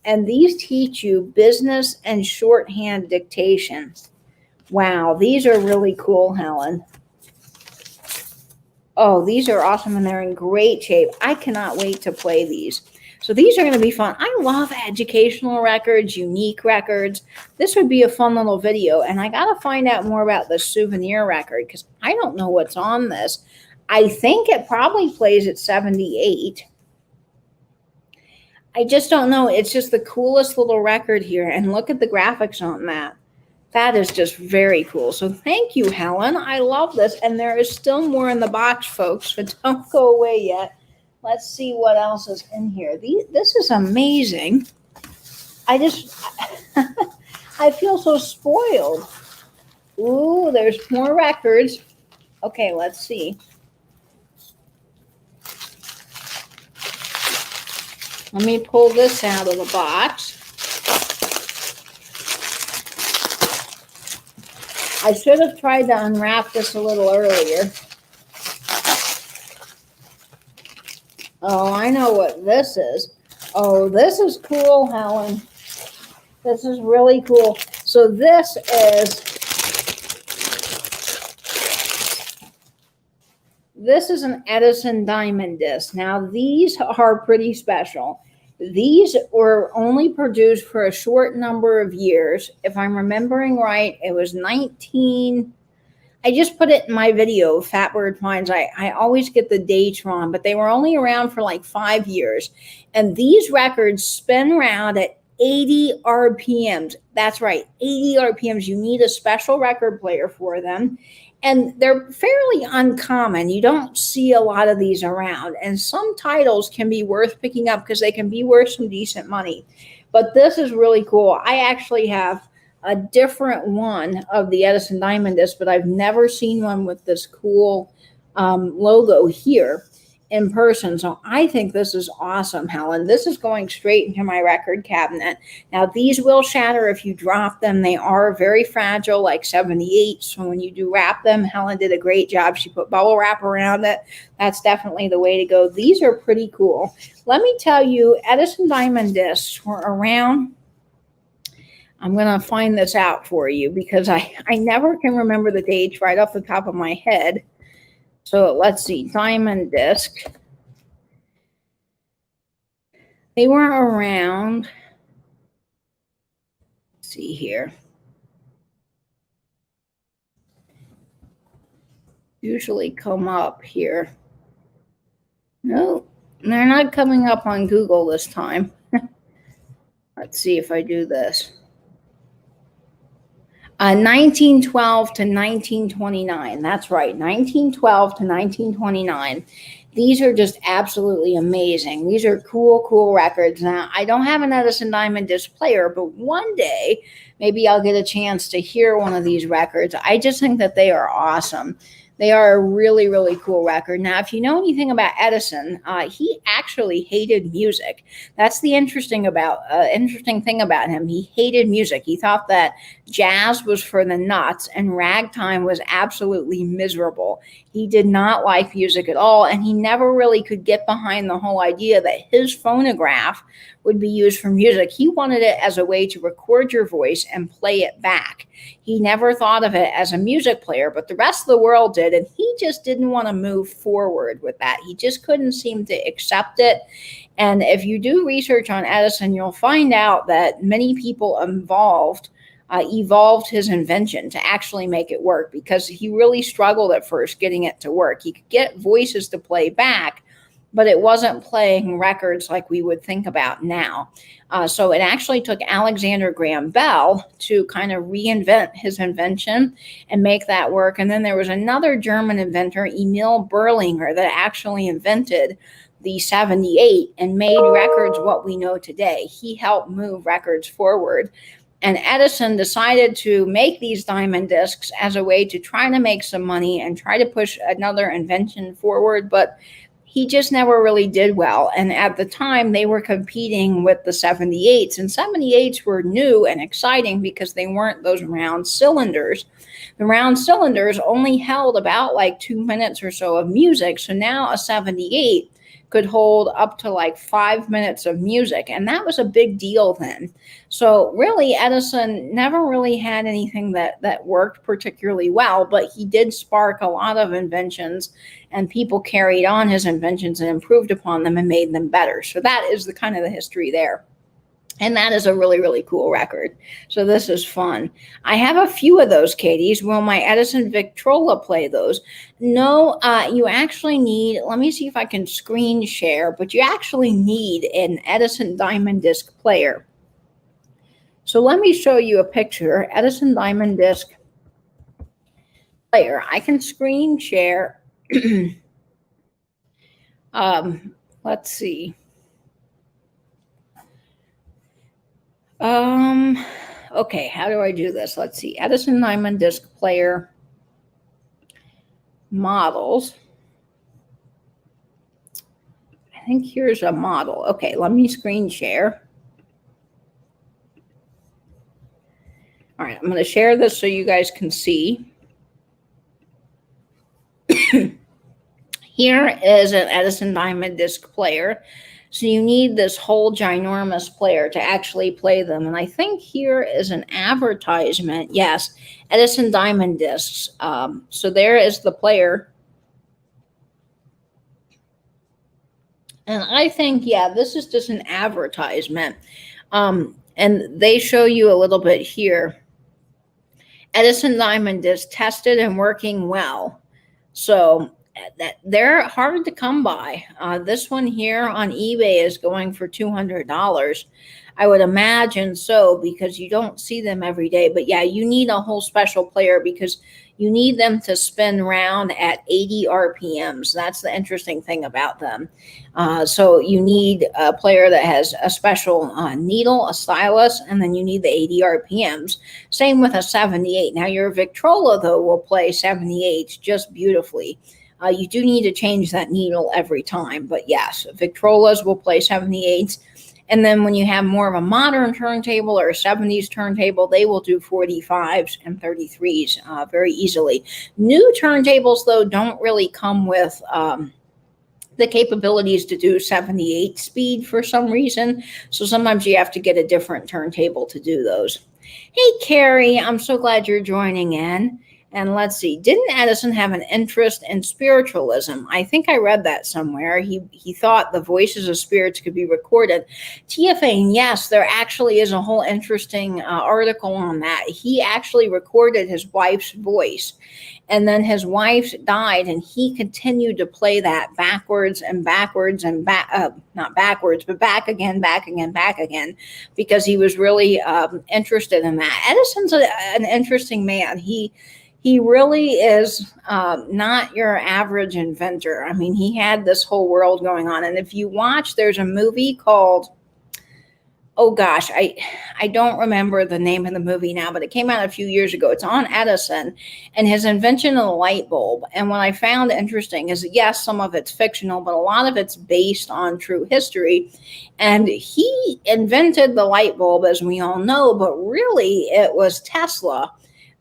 And these teach you business and shorthand dictation. Wow, these are really cool, Helen. Oh, these are awesome and they're in great shape. I cannot wait to play these. So these are going to be fun. I love educational records, unique records. This would be a fun little video. And I got to find out more about the souvenir record because I don't know what's on this. I think it probably plays at 78. I just don't know. It's just the coolest little record here. And look at the graphics on that. That is just very cool. So thank you, Helen. I love this. And there is still more in the box, folks. So don't go away yet. Let's see what else is in here. This is amazing. I feel so spoiled. Ooh, there's more records. Okay, let's see. Let me pull this out of the box. I should have tried to unwrap this a little earlier. Oh, I know what this is. Oh, this is cool, Helen. This is really cool. So this is an Edison diamond disc. Now, these are pretty special. These were only produced for a short number of years. If I'm remembering right, it was I just put it in my video, Fatbird Finds. I always get the dates wrong, but they were only around for like 5 years. And these records spin around at 80 RPMs. That's right, 80 RPMs. You need a special record player for them. And they're fairly uncommon. You don't see a lot of these around. And some titles can be worth picking up because they can be worth some decent money. But this is really cool. I actually have a different one of the Edison Diamond Disc, but I've never seen one with this cool logo here in person. So I think this is awesome, Helen. This is going straight into my record cabinet. Now, these will shatter if you drop them. They are very fragile, like 78. So when you do wrap them, Helen did a great job. She put bubble wrap around it. That's definitely the way to go. These are pretty cool. Let me tell you, Edison Diamond Discs were around. I'm going to find this out for you because I never can remember the dates right off the top of my head. So let's see, Diamond Disc. They were around, let's see here. Usually come up here. No, they're not coming up on Google this time. Let's see if I do this. 1912 to 1929. That's right, 1912 to 1929. These are just absolutely amazing. These are cool, cool records. Now, I don't have an Edison Diamond Disc player, but one day, maybe I'll get a chance to hear one of these records. I just think that they are awesome. They are a really, really cool record. Now, if you know anything about Edison, he actually hated music. That's the interesting thing about him. He hated music. He thought that jazz was for the nuts and ragtime was absolutely miserable. He did not like music at all, and he never really could get behind the whole idea that his phonograph would be used for music. He wanted it as a way to record your voice and play it back. He never thought of it as a music player, but the rest of the world did, and he just didn't want to move forward with that. He just couldn't seem to accept it. And if you do research on Edison, you'll find out that many people evolved his invention to actually make it work because he really struggled at first getting it to work. He could get voices to play back, but it wasn't playing records like we would think about now. So it actually took Alexander Graham Bell to kind of reinvent his invention and make that work. And then there was another German inventor, Emil Berlinger, that actually invented the 78 and made records what we know today. He helped move records forward. And Edison decided to make these diamond discs as a way to try to make some money and try to push another invention forward, but he just never really did well. And at the time, they were competing with the 78s, and 78s were new and exciting because they weren't those round cylinders. The round cylinders only held about like 2 minutes or so of music. So now a 78 could hold up to like 5 minutes of music. And that was a big deal then. So really, Edison never really had anything that worked particularly well, but he did spark a lot of inventions, and people carried on his inventions and improved upon them and made them better. So that is the kind of the history there. And that is a really, really cool record. So this is fun. I have a few of those, Katie's. Will my Edison Victrola play those? No, you actually need, let me see if I can screen share, but you actually need an Edison Diamond Disc player. So let me show you a picture, Edison Diamond Disc player. I can screen share. Let's see. Okay, how do I do this? Let's see. Edison Diamond Disc player models. I think here's a model. Okay, let me screen share. All right, I'm going to share this so you guys can see. Here is an Edison Diamond Disc player. So you need this whole ginormous player to actually play them. And I think here is an advertisement. Yes, Edison Diamond Discs. So there is the player. And I think, yeah, this is just an advertisement. And they show you a little bit here. Edison diamond is tested and working well. So that they're hard to come by. This one here on eBay is going for $200. I would imagine so, because you don't see them every day. But yeah, you need a whole special player because you need them to spin round at 80 RPMs. That's the interesting thing about them. So you need a player that has a special needle, a stylus, and then you need the 80 RPMs. Same with a 78. Now your Victrola, though, will play 78 just beautifully. You do need to change that needle every time. But yes, Victrolas will play 78s. And then when you have more of a modern turntable or a 70s turntable, they will do 45s and 33s very easily. New turntables, though, don't really come with the capabilities to do 78 speed for some reason. So sometimes you have to get a different turntable to do those. Hey, Carrie, I'm so glad you're joining in. And let's see, didn't Edison have an interest in spiritualism? I think I read that somewhere. He thought the voices of spirits could be recorded. TFA, yes, there actually is a whole interesting article on that. He actually recorded his wife's voice. And then his wife died, and he continued to play that backwards and backwards and not backwards, but back again, because he was really interested in that. Edison's an interesting man. He really is not your average inventor. I mean, he had this whole world going on. And if you watch, there's a movie called, oh gosh, I don't remember the name of the movie now, but it came out a few years ago. It's on Edison and his invention of the light bulb. And what I found interesting is that, yes, some of it's fictional, but a lot of it's based on true history. And he invented the light bulb, as we all know, but really it was Tesla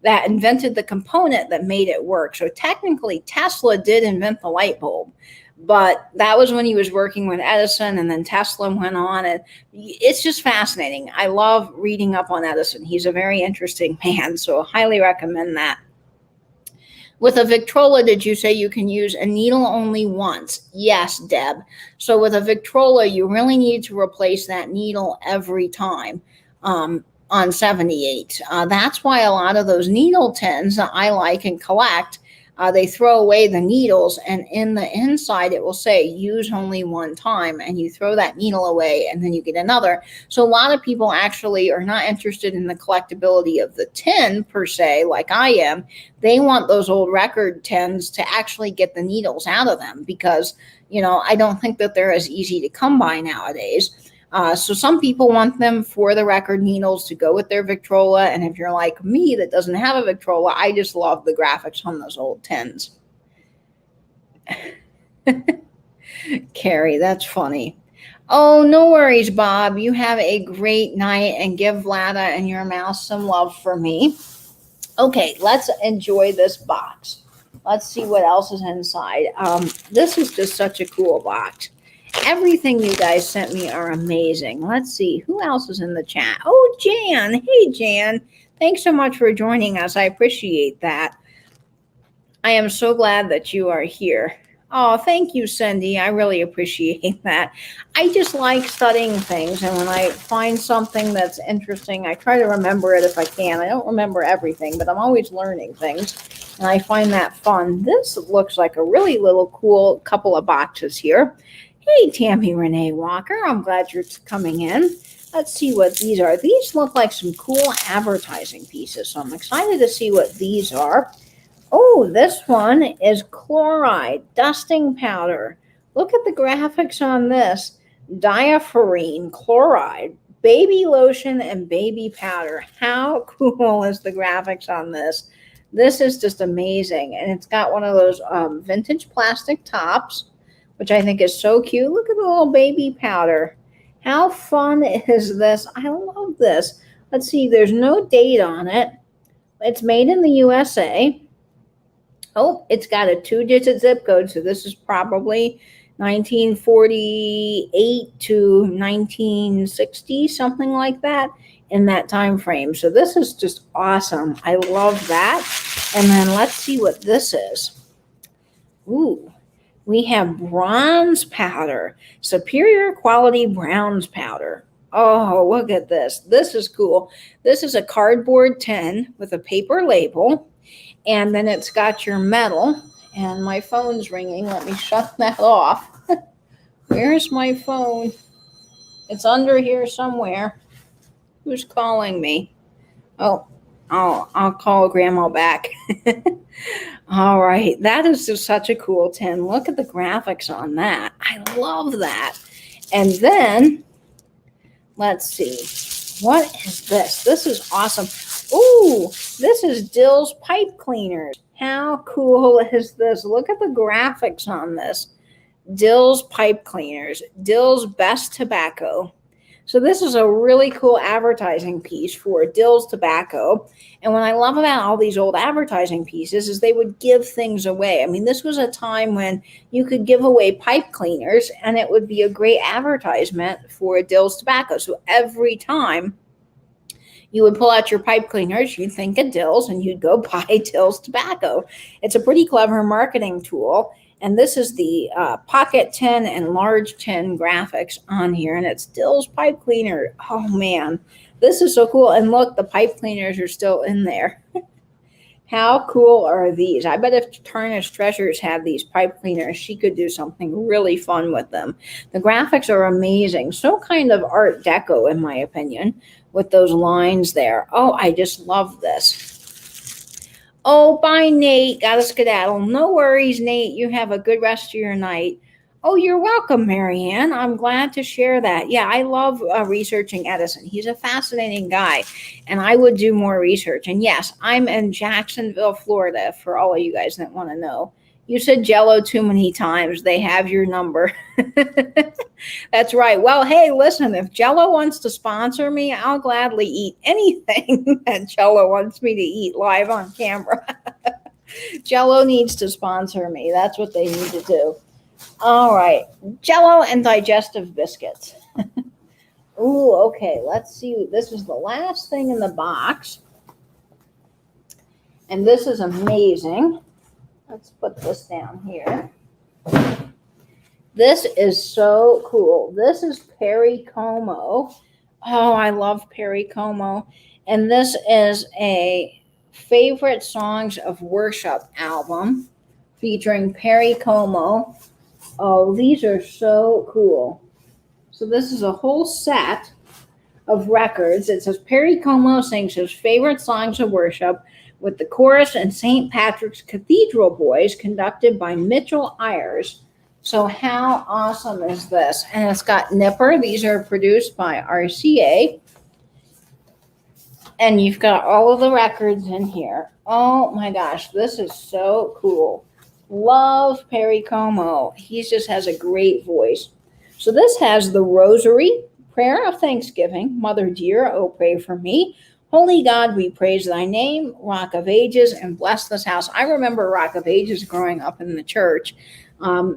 that invented the component that made it work. So technically, Tesla did invent the light bulb, but that was when he was working with Edison, and then Tesla went on, and it's just fascinating. I love reading up on Edison. He's a very interesting man, so I highly recommend that. With a Victrola, did you say you can use a needle only once? Yes, Deb. So with a Victrola, you really need to replace that needle every time. On 78. That's why a lot of those needle tins that I like and collect, they throw away the needles, and in the inside it will say use only one time, and you throw that needle away and then you get another. So a lot of people actually are not interested in the collectability of the tin per se, like I am. They want those old record tins to actually get the needles out of them because, I don't think that they're as easy to come by nowadays. So some people want them for the record needles to go with their Victrola. And if you're like me that doesn't have a Victrola, I just love the graphics on those old tins. Carrie, that's funny. Oh, no worries, Bob. You have a great night, and give Vlada and your mouse some love for me. Okay, let's enjoy this box. Let's see what else is inside. This is just such a cool box. Everything you guys sent me are amazing. Let's see. Who else is in the chat? Oh, Jan. Hey, Jan. Thanks so much for joining us. I appreciate that. I am so glad that you are here. Oh, thank you, Cindy. I really appreciate that. I just like studying things, and when I find something that's interesting, I try to remember it if I can. I don't remember everything, but I'm always learning things, and I find that fun. This looks like a really little cool couple of boxes here. Hey, Tammy Renee Walker, I'm glad you're coming in. Let's see what these are. These look like some cool advertising pieces, so I'm excited to see what these are. Oh, this one is Chloride dusting powder. Look at the graphics on this. Diaphragm, Chloride, baby lotion, and baby powder. How cool is the graphics on this? This is just amazing, and it's got one of those vintage plastic tops, which I think is so cute. Look at the little baby powder. How fun is this? I love this. Let's see, there's no date on it. It's made in the USA. Oh, it's got a 2-digit zip code, so this is probably 1948 to 1960, something like that, in that time frame. So this is just awesome. I love that. And then let's see what this is. Ooh. We have bronze powder, superior quality bronze powder. Oh, look at this. This is cool. This is a cardboard tin with a paper label, and then it's got your metal. And my phone's ringing. Let me shut that off. Where's my phone? It's under here somewhere. Who's calling me? Oh, I'll call Grandma back. All right, that is just such a cool tin. Look at the graphics on that. I love that. And then, let's see. What is this? This is awesome. Ooh, this is Dill's pipe cleaners. How cool is this? Look at the graphics on this. Dill's pipe cleaners. Dill's best tobacco. So this is a really cool advertising piece for Dill's tobacco. And what I love about all these old advertising pieces is they would give things away. I mean, this was a time when you could give away pipe cleaners and it would be a great advertisement for Dill's tobacco. So every time you would pull out your pipe cleaners, you'd think of Dill's and you'd go buy Dill's tobacco. It's a pretty clever marketing tool. And this is the pocket tin and large tin graphics on here. And it's Dill's pipe cleaner. Oh, man. This is so cool. And look, the pipe cleaners are still in there. How cool are these? I bet if Tarnished Treasures had these pipe cleaners, she could do something really fun with them. The graphics are amazing. So kind of Art Deco, in my opinion, with those lines there. Oh, I just love this. Oh, bye, Nate. Got to skedaddle. No worries, Nate. You have a good rest of your night. Oh, you're welcome, Marianne. I'm glad to share that. Yeah, I love researching Edison. He's a fascinating guy, and I would do more research. And yes, I'm in Jacksonville, Florida, for all of you guys that want to know. You said Jello too many times. They have your number. That's right. Well, hey, listen, if Jello wants to sponsor me, I'll gladly eat anything that Jello wants me to eat live on camera. Jello needs to sponsor me. That's what they need to do. All right. Jello and digestive biscuits. Ooh, okay. Let's see. This is the last thing in the box. And this is amazing. Let's put this down here. This is so cool. This is Perry Como. Oh, I love Perry Como. And this is a favorite songs of worship album featuring Perry Como. Oh, these are so cool. So this is a whole set of records. It says Perry Como sings his favorite songs of worship with the chorus and St. Patrick's Cathedral Boys, conducted by Mitchell Ayers. So how awesome is this? And it's got Nipper. These are produced by RCA. And you've got all of the records in here. Oh my gosh, this is so cool. Love Perry Como. He just has a great voice. So this has the Rosary, Prayer of Thanksgiving, Mother Dear, oh pray for me. Holy God, we praise thy name, Rock of Ages, and bless this house. I remember Rock of Ages growing up in the church.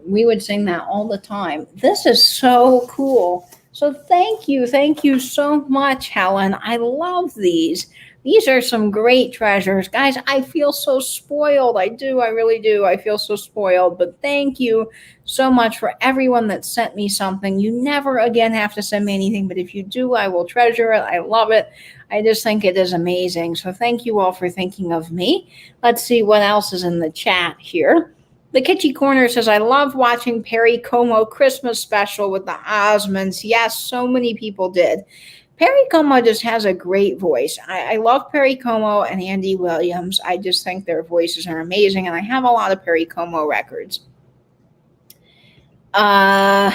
We would sing that all the time. This is so cool. So thank you so much, Helen. I love these. These are some great treasures. Guys, I feel so spoiled. I really do. I feel so spoiled. But thank you so much for everyone that sent me something. You never again have to send me anything, but if you do, I will treasure it. I love it. I just think it is amazing. So thank you all for thinking of me. Let's see what else is in the chat here. The Kitschy Corner says, I love watching Perry Como Christmas special with the Osmonds. Yes, so many people did. Perry Como just has a great voice. I love Perry Como and Andy Williams. I just think their voices are amazing, and I have a lot of Perry Como records. Are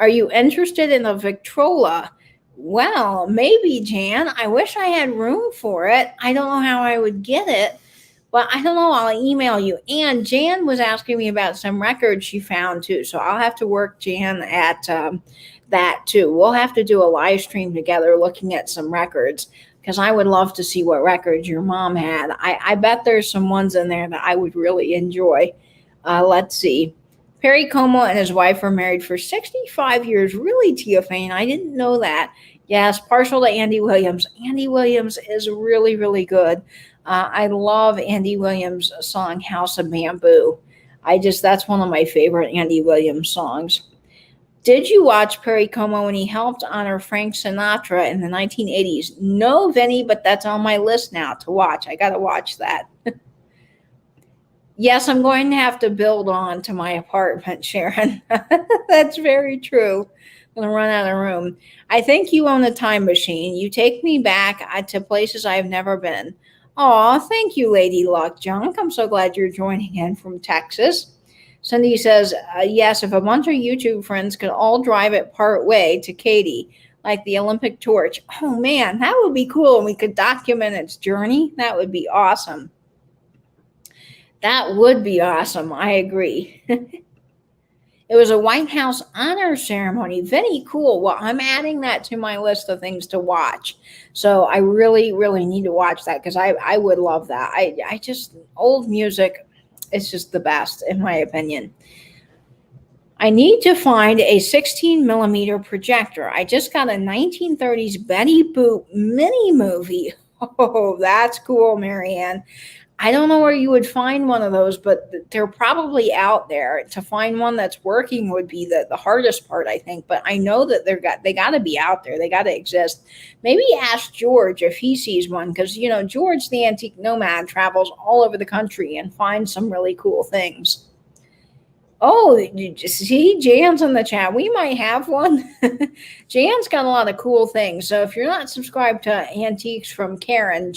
you interested in a Victrola? Well, maybe, Jan. I wish I had room for it. I don't know how I would get it, but I don't know. I'll email you. And Jan was asking me about some records she found, too, so I'll have to work Jan at that too. We'll have to do a live stream together looking at some records, because I would love to see what records your mom had. I bet there's some ones in there that I would really enjoy. Let's see. Perry Como and his wife were married for 65 years. Really, Tia Fane? I didn't know that. Yes, partial to Andy Williams. Andy Williams is really, really good. I love Andy Williams' song House of Bamboo. That's one of my favorite Andy Williams songs. Did you watch Perry Como when he helped honor Frank Sinatra in the 1980s? No, Vinny, but that's on my list now to watch. I got to watch that. Yes, I'm going to have to build on to my apartment, Sharon. That's very true. I'm going to run out of room. I think you own a time machine. You take me back to places I've never been. Aw, thank you, Lady Luck Junk. I'm so glad you're joining in from Texas. Cindy says, yes, if a bunch of YouTube friends could all drive it part way to Katie, like the Olympic torch. Oh, man, that would be cool. And we could document its journey. That would be awesome. That would be awesome. I agree. It was a White House honor ceremony. Very cool. Well, I'm adding that to my list of things to watch. So I really, really need to watch that because I would love that. I just, old music, it's just the best, in my opinion. I need to find a 16 millimeter projector. I just got a 1930s Betty Boop mini movie. Oh, that's cool, Marianne. I don't know where you would find one of those, but they're probably out there. To find one that's working would be the hardest part, I think. But I know that they got to be out there. They got to exist. Maybe ask George if he sees one, because, you know, George the Antique Nomad travels all over the country and finds some really cool things. Oh, see, Jan's in the chat. We might have one. Jan's got a lot of cool things. So if you're not subscribed to Antiques from Karen,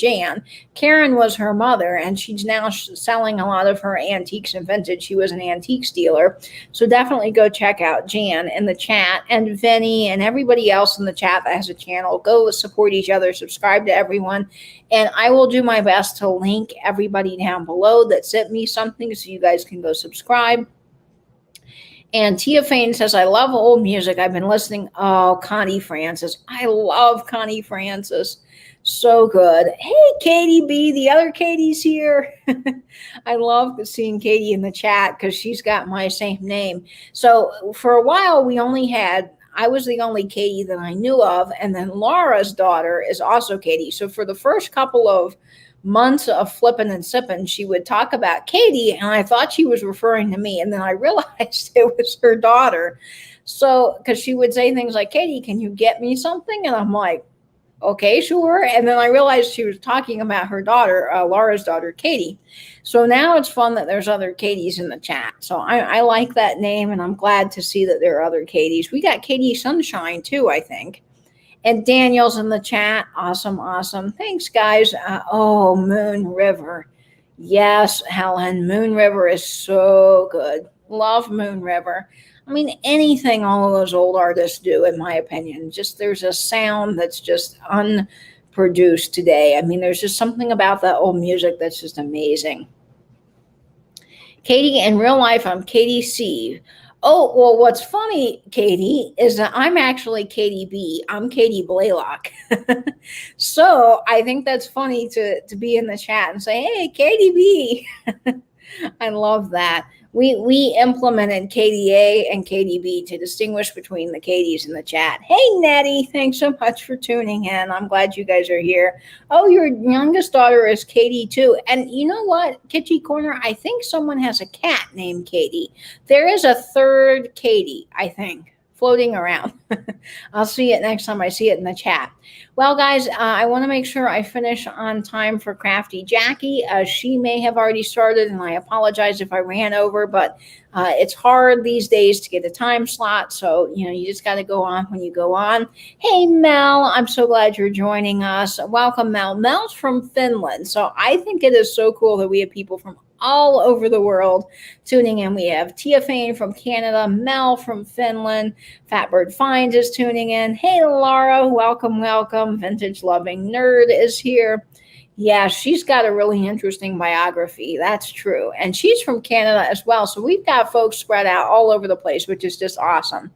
Karen was her mother, and she's now selling a lot of her antiques and vintage. She was an antiques dealer. So definitely go check out Jan in the chat, and Vinny and everybody else in the chat that has a channel. Go support each other, subscribe to everyone. And I will do my best to link everybody down below that sent me something so you guys can go subscribe. And Tia Fane says, I love old music. I've been listening. Oh, Connie Francis. I love Connie Francis. So good. Hey, Katie B. The other Katie's here. I love seeing Katie in the chat because she's got my same name. So for a while, I was the only Katie that I knew of. And then Laura's daughter is also Katie. So for the first couple of months of flipping and sipping, she would talk about Katie, and I thought she was referring to me, and then I realized it was her daughter. So because she would say things like, Katie, can you get me something? And I'm like, okay, sure. And then I realized she was talking about her daughter, Laura's daughter, Katie. So now it's fun that there's other Katies in the chat. So I like that name, and I'm glad to see that there are other Katies. We got Katie Sunshine too, I think. And Daniel's in the chat. Awesome, awesome. Thanks, guys. Oh, Moon River. Yes, Helen. Moon River is so good. Love Moon River. I mean, anything all of those old artists do, in my opinion. Just there's a sound that's just unproduced today. I mean, there's just something about that old music that's just amazing. Katie, in real life, I'm Katie C. Oh, well, what's funny, Katie, is that I'm actually Katie B. I'm Katie Blaylock. So I think that's funny to be in the chat and say, hey, Katie B. I love that. We implemented KDA and KDB to distinguish between the Katies in the chat. Hey, Nettie, thanks so much for tuning in. I'm glad you guys are here. Oh, your youngest daughter is Katie too. And you know what, Kitschy Corner, I think someone has a cat named Katie. There is a third Katie, I think, floating around. I'll see it next time I see it in the chat. Well, guys, I want to make sure I finish on time for Crafty Jackie. She may have already started, and I apologize if I ran over, but it's hard these days to get a time slot. So, you know, you just got to go on when you go on. Hey, Mel, I'm so glad you're joining us. Welcome, Mel. Mel's from Finland. So I think it is so cool that we have people from all over the world tuning in. We have Tia Fane from Canada, Mel from Finland, Fatbird Finds is tuning in. Hey, Laura, welcome, welcome. Vintage Loving Nerd is here. Yeah, she's got a really interesting biography. That's true. And she's from Canada as well. So we've got folks spread out all over the place, which is just awesome.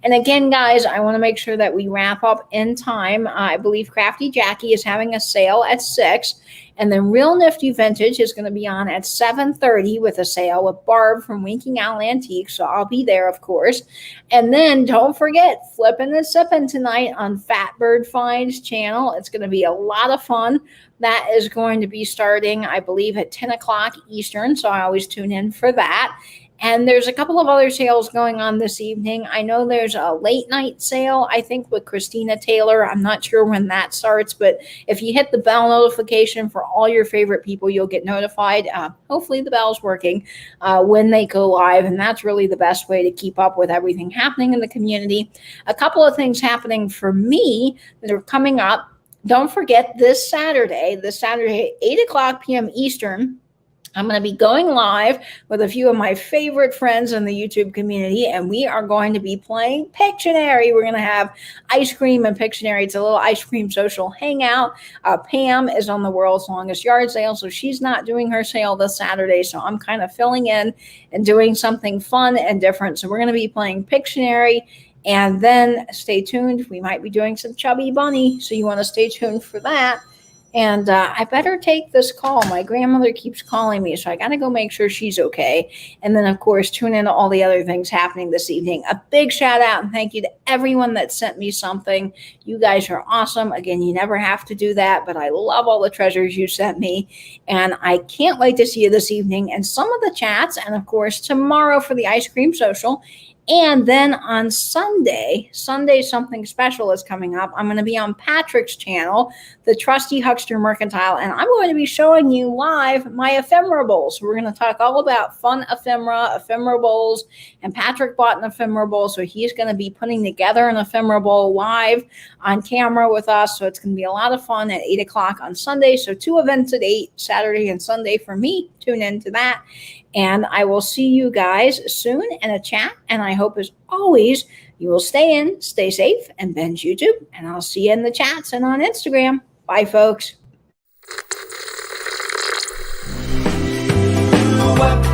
And again, guys, I want to make sure that we wrap up in time. I believe Crafty Jackie is having a sale at 6. And then Real Nifty Vintage is going to be on at 7:30 with a sale with Barb from Winking Owl Antiques. So I'll be there, of course. And then don't forget, Flippin' and Sippin' tonight on Fatbird Finds channel. It's going to be a lot of fun. That is going to be starting, I believe, at 10 o'clock Eastern. So I always tune in for that. And there's a couple of other sales going on this evening. I know there's a late night sale, I think, with Christina Taylor. I'm not sure when that starts, but if you hit the bell notification for all your favorite people, you'll get notified. Hopefully the bell's working when they go live, and that's really the best way to keep up with everything happening in the community. A couple of things happening for me that are coming up. Don't forget this Saturday, 8 o'clock p.m. Eastern, I'm going to be going live with a few of my favorite friends in the YouTube community, and we are going to be playing Pictionary. We're going to have ice cream and Pictionary. It's a little ice cream social hangout. Pam is on the world's longest yard sale, so she's not doing her sale this Saturday, so I'm kind of filling in and doing something fun and different. So we're going to be playing Pictionary, and then stay tuned. We might be doing some Chubby Bunny, so you want to stay tuned for that. And I better take this call. My grandmother keeps calling me, so I got to go make sure she's okay. And then, of course, tune in to all the other things happening this evening. A big shout out and thank you to everyone that sent me something. You guys are awesome. Again, you never have to do that, but I love all the treasures you sent me. And I can't wait to see you this evening and some of the chats. And, of course, tomorrow for the ice cream social. And then on Sunday, something special is coming up. I'm going to be on Patrick's channel, the Trusty Huckster Mercantile, and I'm going to be showing you live my ephemera bowls. We're going to talk all about fun ephemera bowls, and Patrick bought an ephemera bowl, so he's going to be putting together an ephemera bowl live on camera with us, so it's going to be a lot of fun at 8 o'clock on Sunday. So 2 events at 8, Saturday and Sunday for me. Tune into that. And I will see you guys soon in a chat. And I hope, as always, you will stay in, stay safe, and binge YouTube. And I'll see you in the chats and on Instagram. Bye, folks.